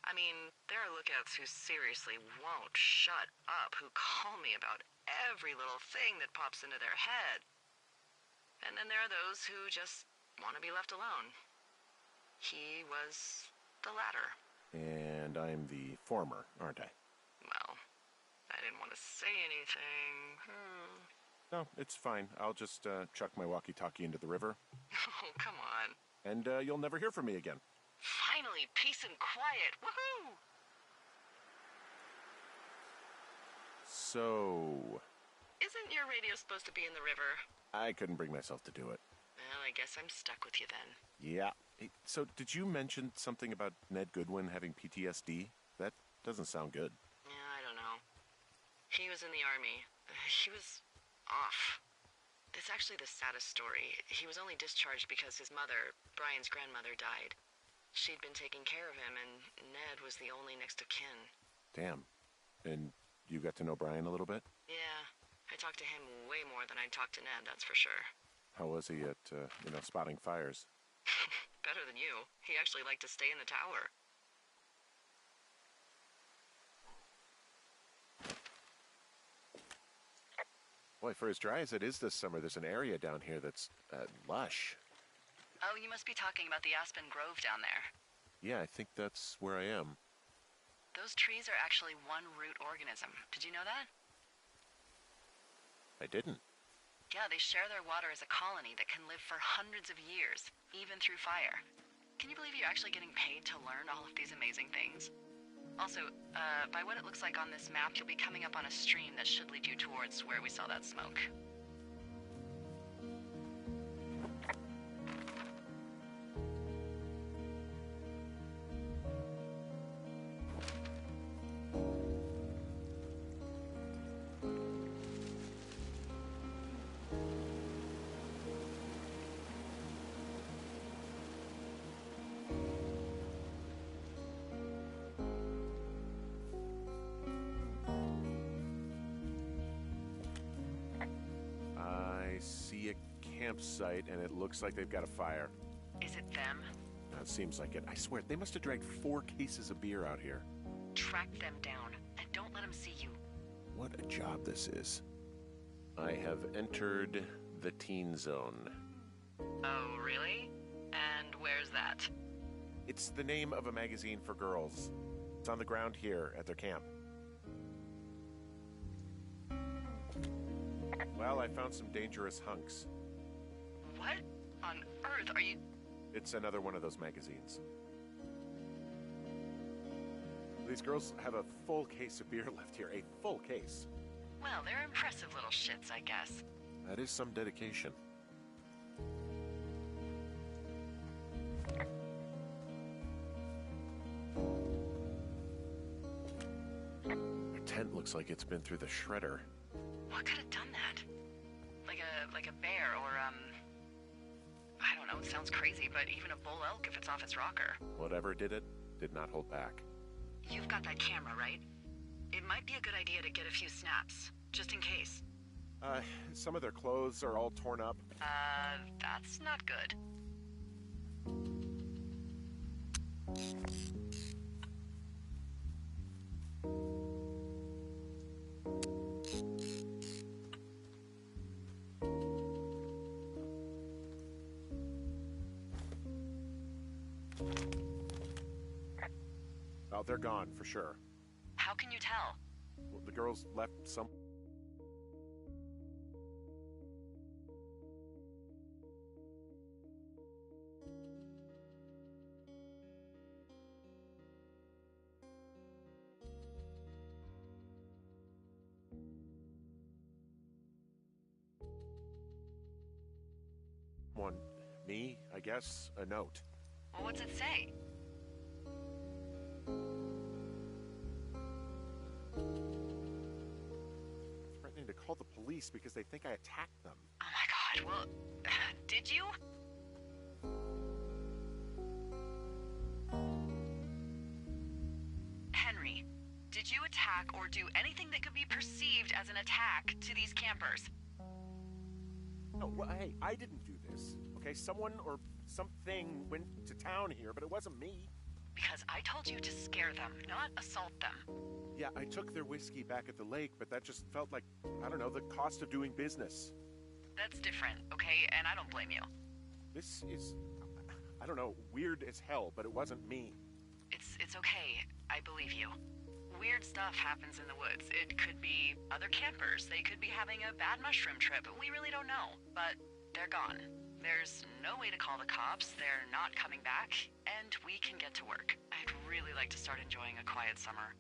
I mean, there are lookouts who seriously won't shut up, who call me about every little thing that pops into their head. And then there are those who just want to be left alone. He was the latter. And I'm the former, aren't I? Well, I didn't want to say anything. No, it's fine. I'll just chuck my walkie-talkie into the river. Oh, come on. And you'll never hear from me again. Finally, peace and quiet. Woohoo! So... Isn't your radio supposed to be in the river? I couldn't bring myself to do it. Well, I guess I'm stuck with you then. Yeah. Hey, so did you mention something about Ned Goodwin having PTSD? That doesn't sound good. Yeah, I don't know. He was in the army. He was off. It's actually the saddest story. He was only discharged because his mother, Brian's grandmother, died. She'd been taking care of him, and Ned was the only next of kin. Damn. And you got to know Brian a little bit? Yeah, I talked to him way more than I'd talked to Ned, that's for sure. How was he at, spotting fires? Better than you. He actually liked to stay in the tower. Boy, for as dry as it is this summer, there's an area down here that's lush. Oh, you must be talking about the Aspen Grove down there. Yeah, I think that's where I am. Those trees are actually one root organism. Did you know that? I didn't. Yeah, they share their water as a colony that can live for hundreds of years, even through fire. Can you believe you're actually getting paid to learn all of these amazing things? Also, by what it looks like on this map, you'll be coming up on a stream that should lead you towards where we saw that smoke. I see a campsite, and it looks like they've got a fire. Is it them? It seems like it. I swear, they must have dragged 4 cases of beer out here. Track them down, and don't let them see you. What a job this is. I have entered the teen zone. Oh, really? And where's that? It's the name of a magazine for girls. It's on the ground here at their camp. Well, I found some dangerous hunks. What on earth are you... It's another one of those magazines. These girls have a full case of beer left here. A full case. Well, they're impressive little shits, I guess. That is some dedication. Their tent looks like it's been through the shredder. What could have done that? Like a bear or, I don't know, it sounds crazy, but even a bull elk if it's off its rocker. Whatever did it, did not hold back. You've got that camera, right? It might be a good idea to get a few snaps, just in case. Some of their clothes are all torn up. That's not good. Oh, they're gone, for sure. How can you tell? Well, the girls left some... One, me, I guess, a note. Well, what's it say? Threatening to call the police because they think I attacked them. Oh my god, well, did you? Henry, did you attack or do anything that could be perceived as an attack to these campers? No, well, hey, I didn't do this, okay? Someone or something went to town here, but it wasn't me. Because I told you to scare them, not assault them. Yeah, I took their whiskey back at the lake, but that just felt like, I don't know, the cost of doing business. That's different, okay? And I don't blame you. This is, I don't know, weird as hell, but it wasn't me. It's okay. I believe you. Weird stuff happens in the woods. It could be other campers. They could be having a bad mushroom trip. We really don't know. But they're gone. There's no way to call the cops. They're not coming back. And we can get to work. I'd really like to start enjoying a quiet summer.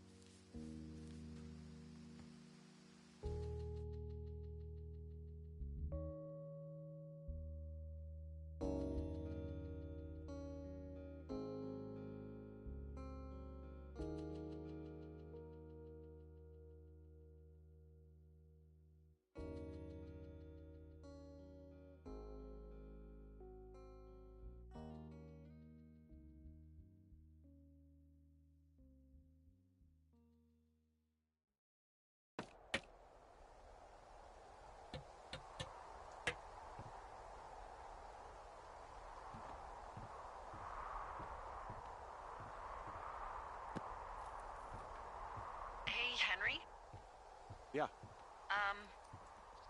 Hey, Henry? Yeah.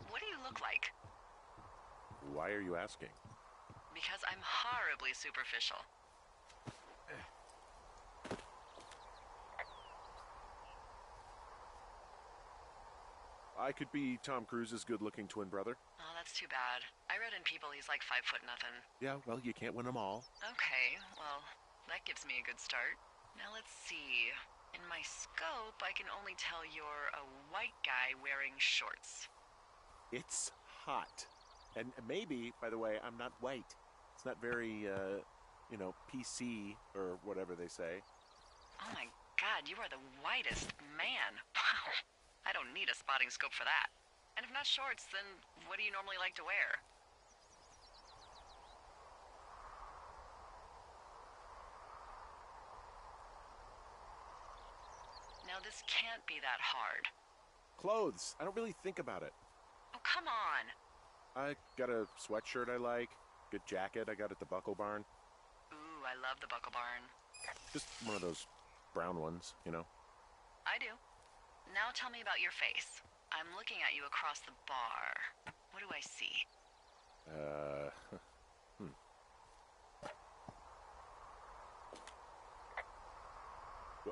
What do you look like? Why are you asking? Because I'm horribly superficial. I could be Tom Cruise's good-looking twin brother. Oh, that's too bad. I read in People he's like 5'0" nothing. Yeah, well, you can't win them all. Okay, well, that gives me a good start. Now let's see. In my scope, I can only tell you're a white guy wearing shorts. It's hot. And maybe, by the way, I'm not white. It's not very, PC or whatever they say. Oh my god, you are the whitest man. Wow. I don't need a spotting scope for that. And if not shorts, then what do you normally like to wear? Now this can't be that hard. Clothes. I don't really think about it. Oh, come on. I got a sweatshirt I like. Good jacket I got at the Buckle Barn. Ooh, I love the Buckle Barn. Just one of those brown ones, you know. I do. Now tell me about your face. I'm looking at you across the bar. What do I see?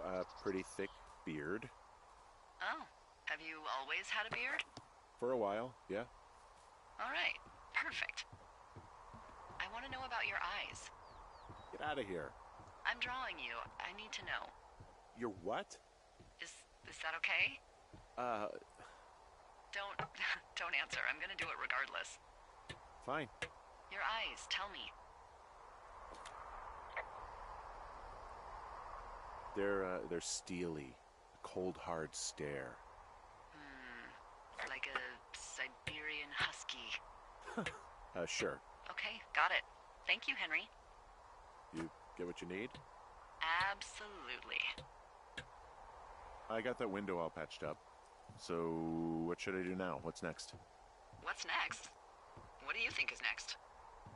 A pretty thick beard. Oh, have you always had a beard? For a while, yeah. All right, perfect. I want to know about your eyes. Get out of here. I'm drawing you. I need to know. Your what? Is that okay? Don't answer. I'm gonna do it regardless. Fine. Your eyes, tell me. They're steely. A cold, hard stare. Like a Siberian husky. Sure. Okay, got it. Thank you, Henry. You get what you need? Absolutely. I got that window all patched up. So, what should I do now? What's next? What's next? What do you think is next?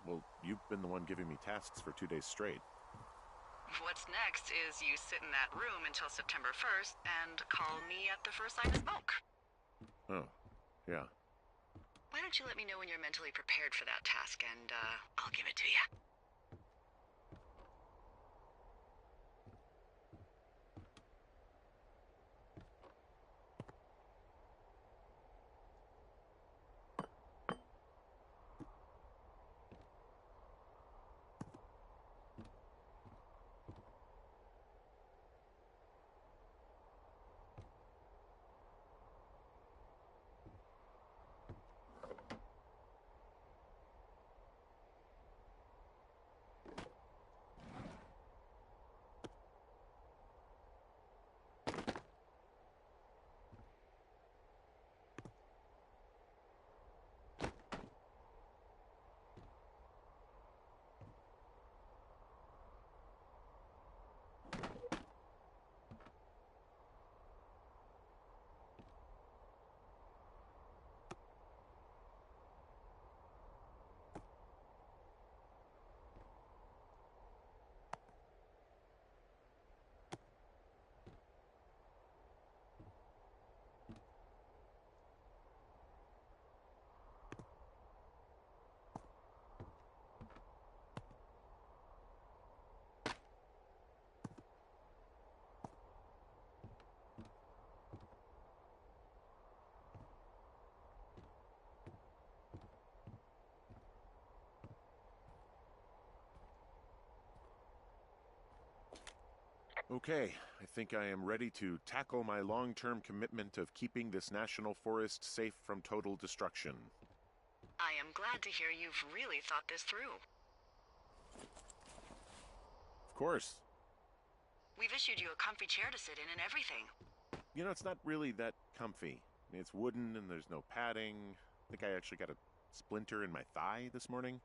Well, you've been the one giving me tasks for 2 days straight. What's next is you sit in that room until September 1st and call me at the first sign of smoke. Oh, yeah. Why don't you let me know when you're mentally prepared for that task and, I'll give it to you. Okay, I think I am ready to tackle my long-term commitment of keeping this national forest safe from total destruction. I am glad to hear you've really thought this through. Of course. We've issued you a comfy chair to sit in and everything. You know, it's not really that comfy. I mean, it's wooden and there's no padding. I think I actually got a splinter in my thigh this morning.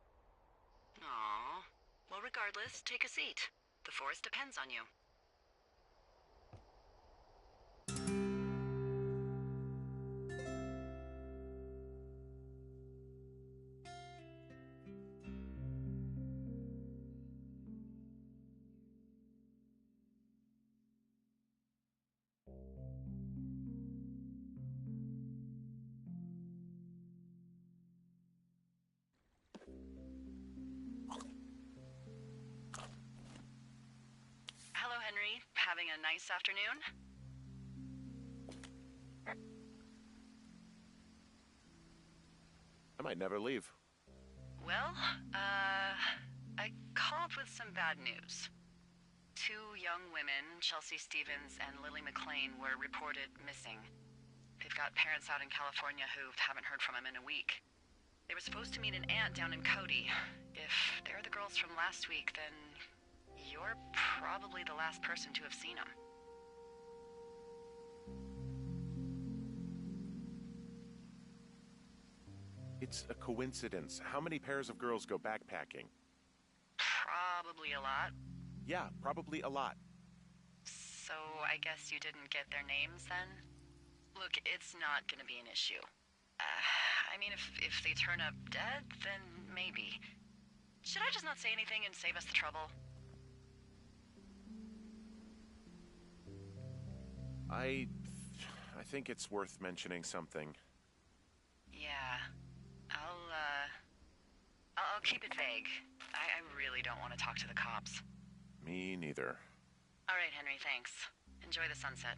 Aww. Well, regardless, take a seat. The forest depends on you. Hello, Henry. Having a nice afternoon? I might never leave. Well, I called with some bad news. 2 young women, Chelsea Stevens and Lily McLean, were reported missing. They've got parents out in California who haven't heard from them in a week. They were supposed to meet an aunt down in Cody. If they're the girls from last week, then you're probably the last person to have seen them. It's a coincidence. How many pairs of girls go backpacking? Probably a lot. Yeah, probably a lot. So I guess you didn't get their names then? Look, it's not gonna be an issue. I mean, if they turn up dead, then maybe. Should I just not say anything and save us the trouble? I think it's worth mentioning something. Yeah. I'll keep it vague. I really don't want to talk to the cops. Me neither. All right, Henry, thanks. Enjoy the sunset.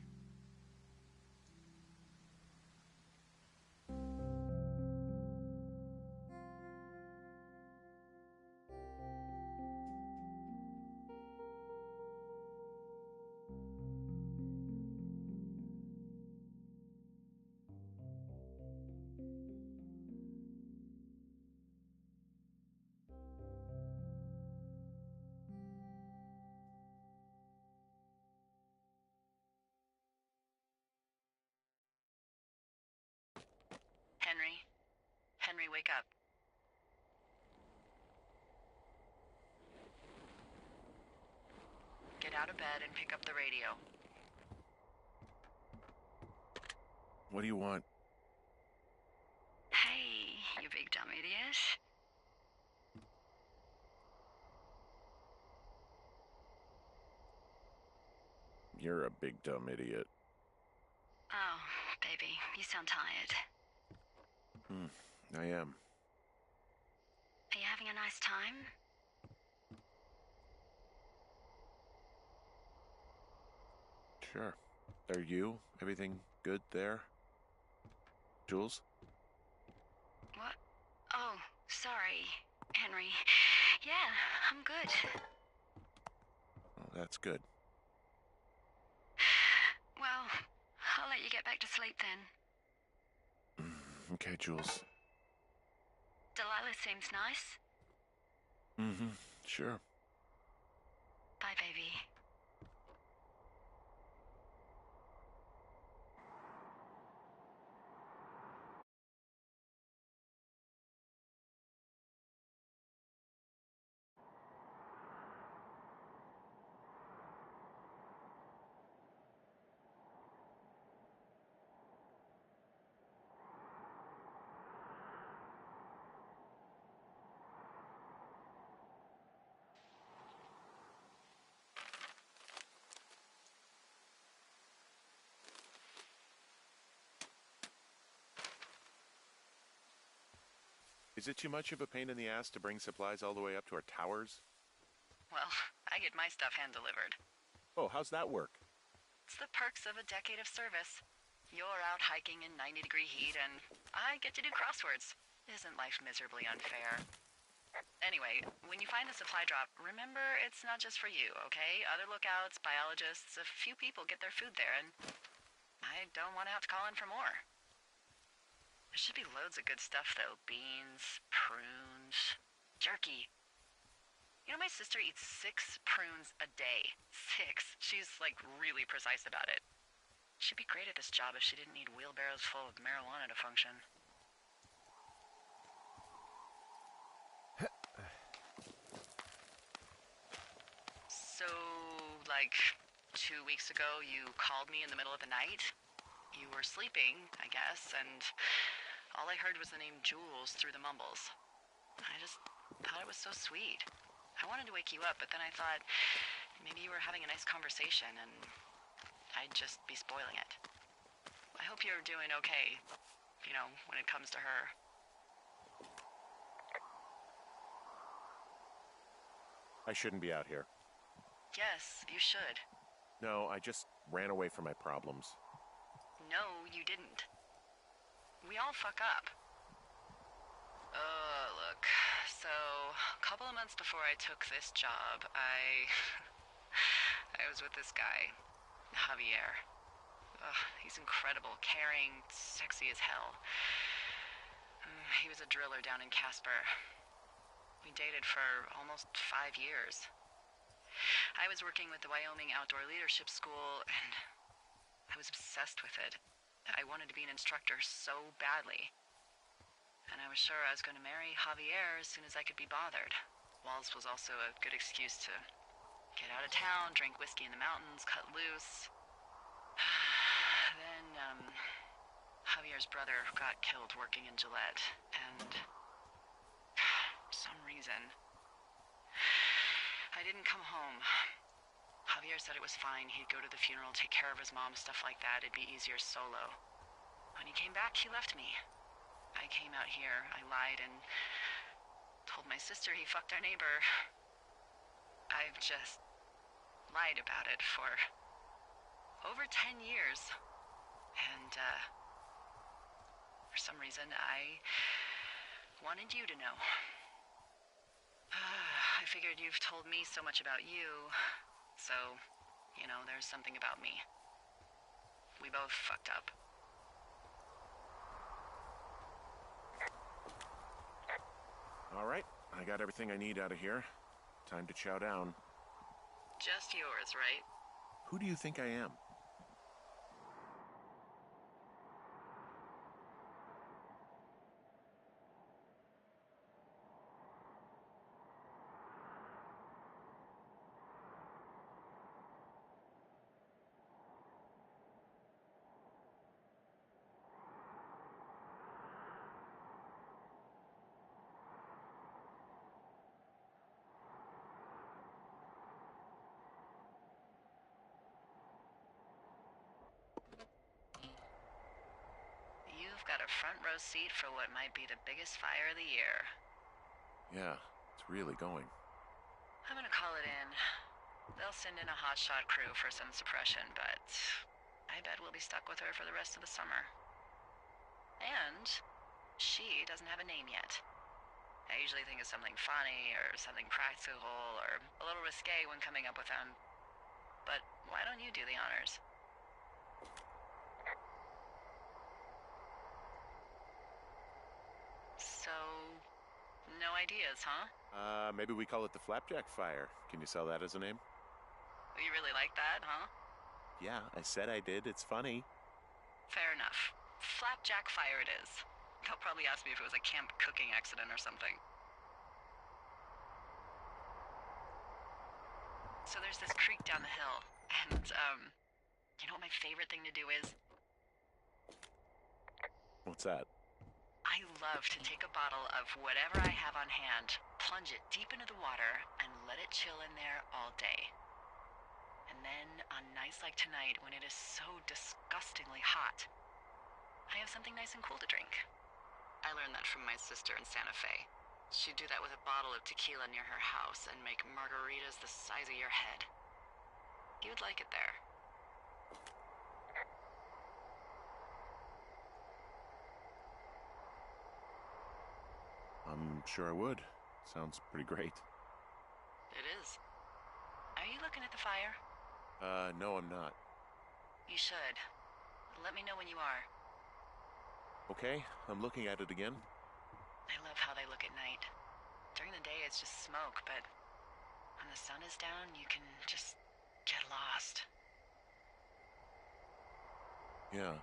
Henry? Henry, wake up. Get out of bed and pick up the radio. What do you want? Hey, you big dumb idiot. You're a big dumb idiot. Oh, baby, you sound tired. I am. Are you having a nice time? Sure. Are you? Everything good there? Jules? What? Oh, sorry, Henry. Yeah, I'm good. Oh, that's good. Well, I'll let you get back to sleep then. Okay, Jules. Delilah seems nice. Sure. Bye, baby. Is it too much of a pain in the ass to bring supplies all the way up to our towers? Well, I get my stuff hand-delivered. Oh, how's that work? It's the perks of a decade of service. You're out hiking in 90-degree heat, and I get to do crosswords. Isn't life miserably unfair? Anyway, when you find the supply drop, remember it's not just for you, okay? Other lookouts, biologists, a few people get their food there, and I don't want to have to call in for more. There should be loads of good stuff, though. Beans, prunes, jerky. You know, my sister eats 6 prunes a day. 6. She's, like, really precise about it. She'd be great at this job if she didn't need wheelbarrows full of marijuana to function. So, like, 2 weeks ago, you called me in the middle of the night? You were sleeping, I guess, and all I heard was the name Jules through the mumbles. I just thought it was so sweet. I wanted to wake you up, but then I thought maybe you were having a nice conversation and I'd just be spoiling it. I hope you're doing okay, you know, when it comes to her. I shouldn't be out here. Yes, you should. No, I just ran away from my problems. No, you didn't. We all fuck up. Look. So, a couple of months before I took this job, I was with this guy, Javier. He's incredible, caring, sexy as hell. He was a driller down in Casper. We dated for almost 5 years. I was working with the Wyoming Outdoor Leadership School, and I was obsessed with it. I wanted to be an instructor so badly. And I was sure I was going to marry Javier as soon as I could be bothered. Walls was also a good excuse to get out of town, drink whiskey in the mountains, cut loose. Then, Javier's brother got killed working in Gillette, and for some reason, I didn't come home. Javier said it was fine. He'd go to the funeral, take care of his mom, stuff like that. It'd be easier solo. When he came back, he left me. I came out here, I lied, and told my sister he fucked our neighbor. I've just lied about it for over 10 years. And, for some reason, I wanted you to know. I figured you've told me so much about you, so, you know, there's something about me. We both fucked up. All right, I got everything I need out of here. Time to chow down. Just yours, right? Who do you think I am? You've got a front row seat for what might be the biggest fire of the year. Yeah, it's really going. I'm gonna call it in. They'll send in a hotshot crew for some suppression, but I bet we'll be stuck with her for the rest of the summer. And she doesn't have a name yet. I usually think of something funny or something practical or a little risque when coming up with them. But why don't you do the honors? So, no ideas, huh? Maybe we call it the Flapjack Fire. Can you sell that as a name? You really like that, huh? Yeah, I said I did. It's funny. Fair enough. Flapjack Fire it is. They'll probably ask me if it was a camp cooking accident or something. So there's this creek down the hill, and, you know what my favorite thing to do is? What's that? I love to take a bottle of whatever I have on hand, plunge it deep into the water, and let it chill in there all day. And then, on nights like tonight, when it is so disgustingly hot, I have something nice and cool to drink. I learned that from my sister in Santa Fe. She'd do that with a bottle of tequila near her house and make margaritas the size of your head. You'd like it there. I'm sure I would. Sounds pretty great. It is. Are you looking at the fire? No, I'm not. You should. Let me know when you are. Okay, I'm looking at it again. I love how they look at night. During the day, it's just smoke, but when the sun is down, you can just get lost. Yeah.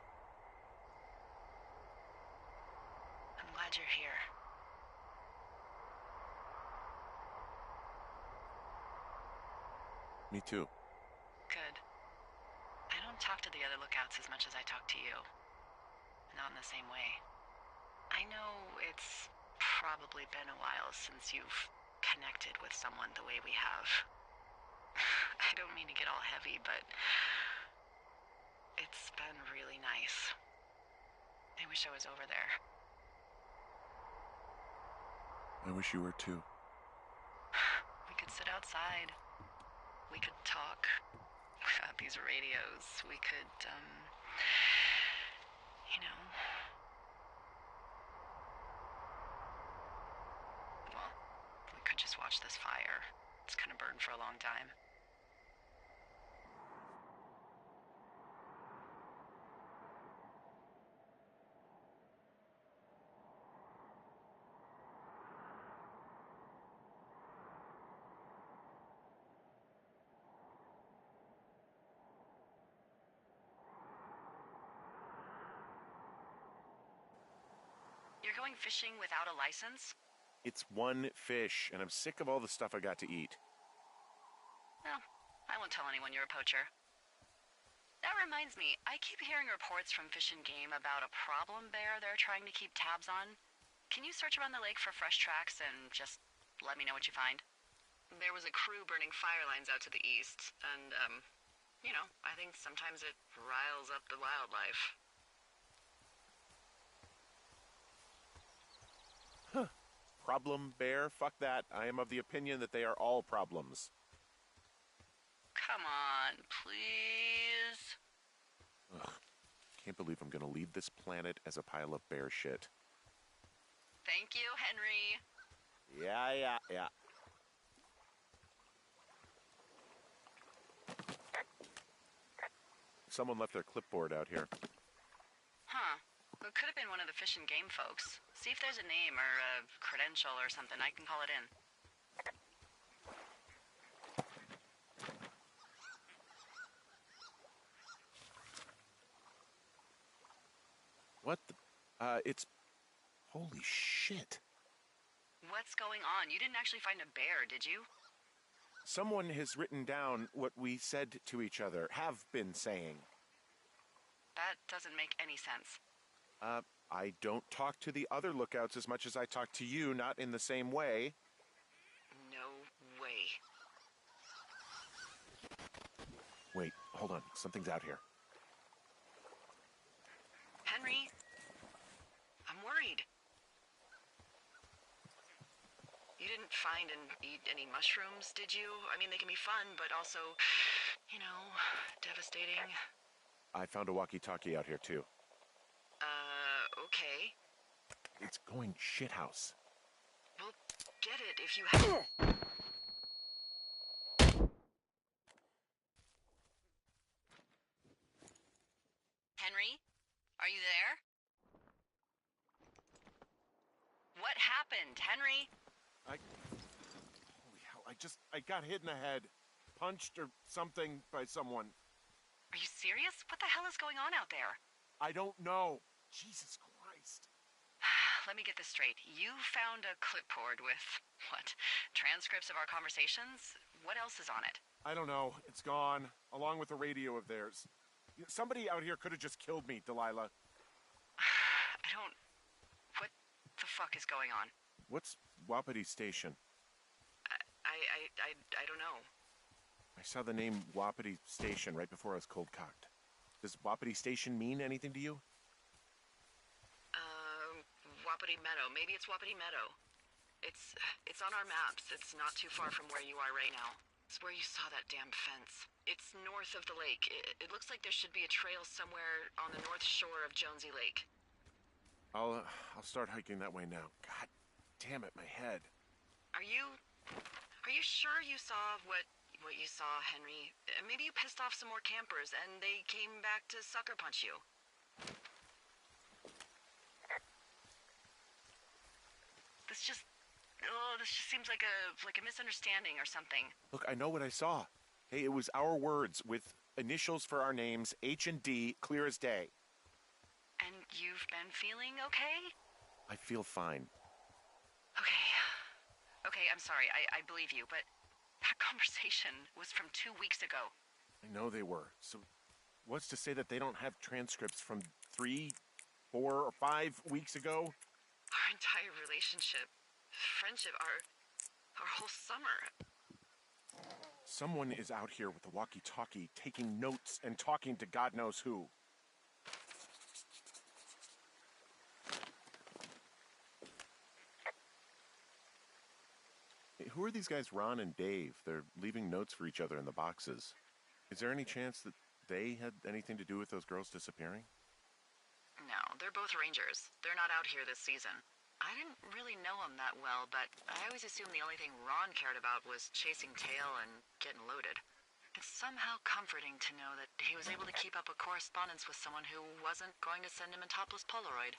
I'm glad you're here. Me too. Good. I don't talk to the other lookouts as much as I talk to you. Not in the same way. I know it's probably been a while since you've connected with someone the way we have. I don't mean to get all heavy, but it's been really nice. I wish I was over there. I wish you were too. We could sit outside. We could talk. We got these radios. We could, you know. watch this fire. It's gonna burn for a long time. You're going fishing without a license? It's one fish, and I'm sick of all the stuff I got to eat. Well, I won't tell anyone you're a poacher. That reminds me, I keep hearing reports from Fish and Game about a problem bear they're trying to keep tabs on. Can you search around the lake for fresh tracks and just let me know what you find? There was a crew burning fire lines out to the east, and, I think sometimes it riles up the wildlife. Problem bear? Fuck that. I am of the opinion that they are all problems. Come on, please. Ugh. Can't believe I'm gonna leave this planet as a pile of bear shit. Thank you, Henry. Yeah. Someone left their clipboard out here. Huh. It could have been one of the Fish and Game folks. See if there's a name or a credential or something. I can call it in. What the? It's... Holy shit. What's going on? You didn't actually find a bear, did you? Someone has written down what we said to each other, have been saying. That doesn't make any sense. I don't talk to the other lookouts as much as I talk to you, not in the same way. No way. Wait, hold on. Something's out here. Henry, I'm worried. You didn't find and eat any mushrooms, did you? I mean, they can be fun, but also, devastating. I found a walkie-talkie out here, too. Okay. It's going shithouse. Well, get it if you have... Henry? Are you there? What happened, Henry? Holy hell, I got hit in the head. Punched or something by someone. Are you serious? What the hell is going on out there? I don't know. Jesus Christ. Let me get this straight. You found a clipboard with, what, transcripts of our conversations? What else is on it? I don't know. It's gone, along with the radio of theirs. Somebody out here could have just killed me, Delilah. What the fuck is going on? What's Wapiti Station? I don't know. I saw the name Wapiti Station right before I was cold-cocked. Does Wapiti Station mean anything to you? Wapiti Meadow. Maybe it's Wapiti Meadow. It's on our maps. It's not too far from where you are right now. It's where you saw that damn fence. It's north of the lake. It looks like there should be a trail somewhere on the north shore of Jonesy Lake. I'll start hiking that way now. God damn it, my head. Are you sure you saw what you saw, Henry? Maybe you pissed off some more campers and they came back to sucker punch you. This just seems like a misunderstanding or something. Look, I know what I saw. Hey, it was our words with initials for our names, H and D, clear as day. And you've been feeling okay? I feel fine. Okay, I'm sorry. I believe you, but that conversation was from 2 weeks ago. I know they were. So what's to say that they don't have transcripts from 3, 4, or 5 weeks ago? Our entire relationship, friendship, our whole summer. Someone is out here with a walkie-talkie, taking notes and talking to God knows who. Hey, who are these guys, Ron and Dave? They're leaving notes for each other in the boxes. Is there any chance that they had anything to do with those girls disappearing? No, they're both rangers. They're not out here this season. I didn't really know him that well, but I always assumed the only thing Ron cared about was chasing tail and getting loaded. It's somehow comforting to know that he was able to keep up a correspondence with someone who wasn't going to send him a topless Polaroid.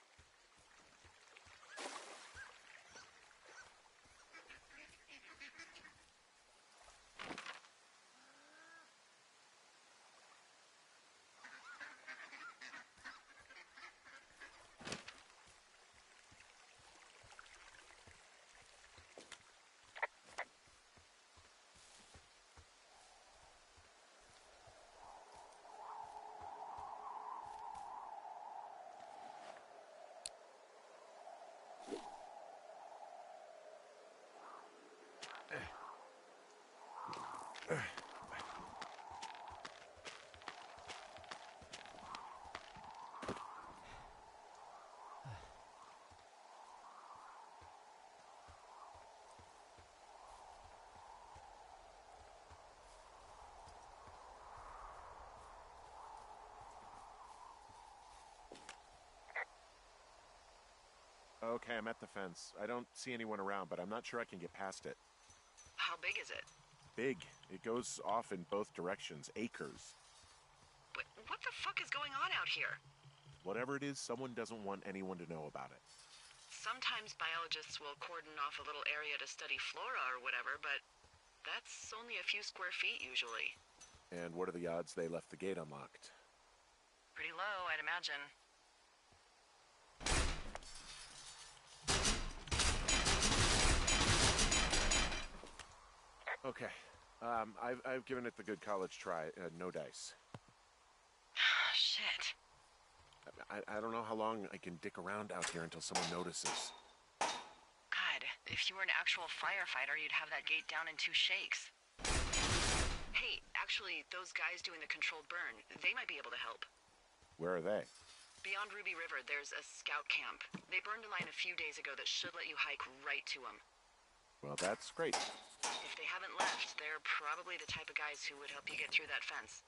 Okay, I'm at the fence. I don't see anyone around, but I'm not sure I can get past it. How big is it? Big. It goes off in both directions. Acres. But what the fuck is going on out here? Whatever it is, someone doesn't want anyone to know about it. Sometimes biologists will cordon off a little area to study flora or whatever, but that's only a few square feet usually. And what are the odds they left the gate unlocked? Pretty low, I'd imagine. Okay. I've given it the good college try. No dice. Shit. I don't know how long I can dick around out here until someone notices. God, if you were an actual firefighter, you'd have that gate down in 2 shakes. Hey, actually, those guys doing the controlled burn, they might be able to help. Where are they? Beyond Ruby River, there's a scout camp. They burned a line a few days ago that should let you hike right to them. Well, that's great. If they haven't left, they're probably the type of guys who would help you get through that fence.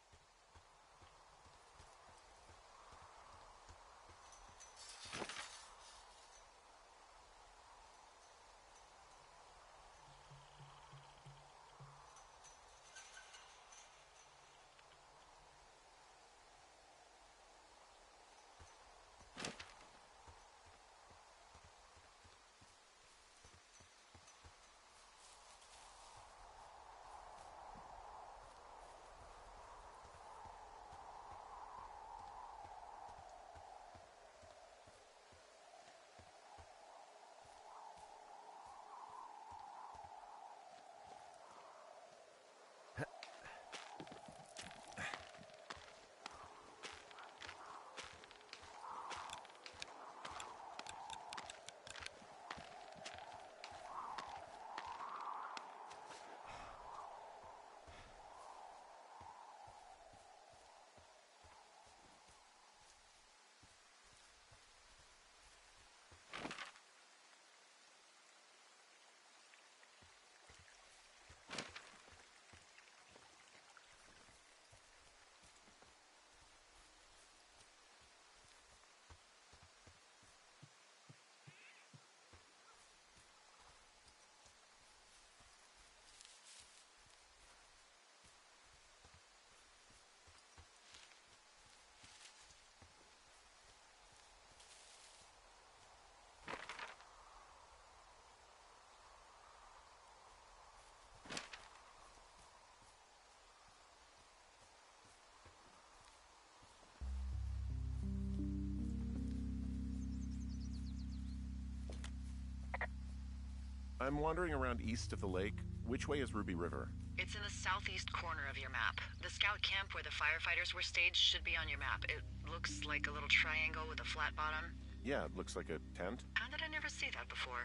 I'm wandering around east of the lake. Which way is Ruby River? It's in the southeast corner of your map. The scout camp where the firefighters were staged should be on your map. It looks like a little triangle with a flat bottom. Yeah, it looks like a tent. How did I never see that before?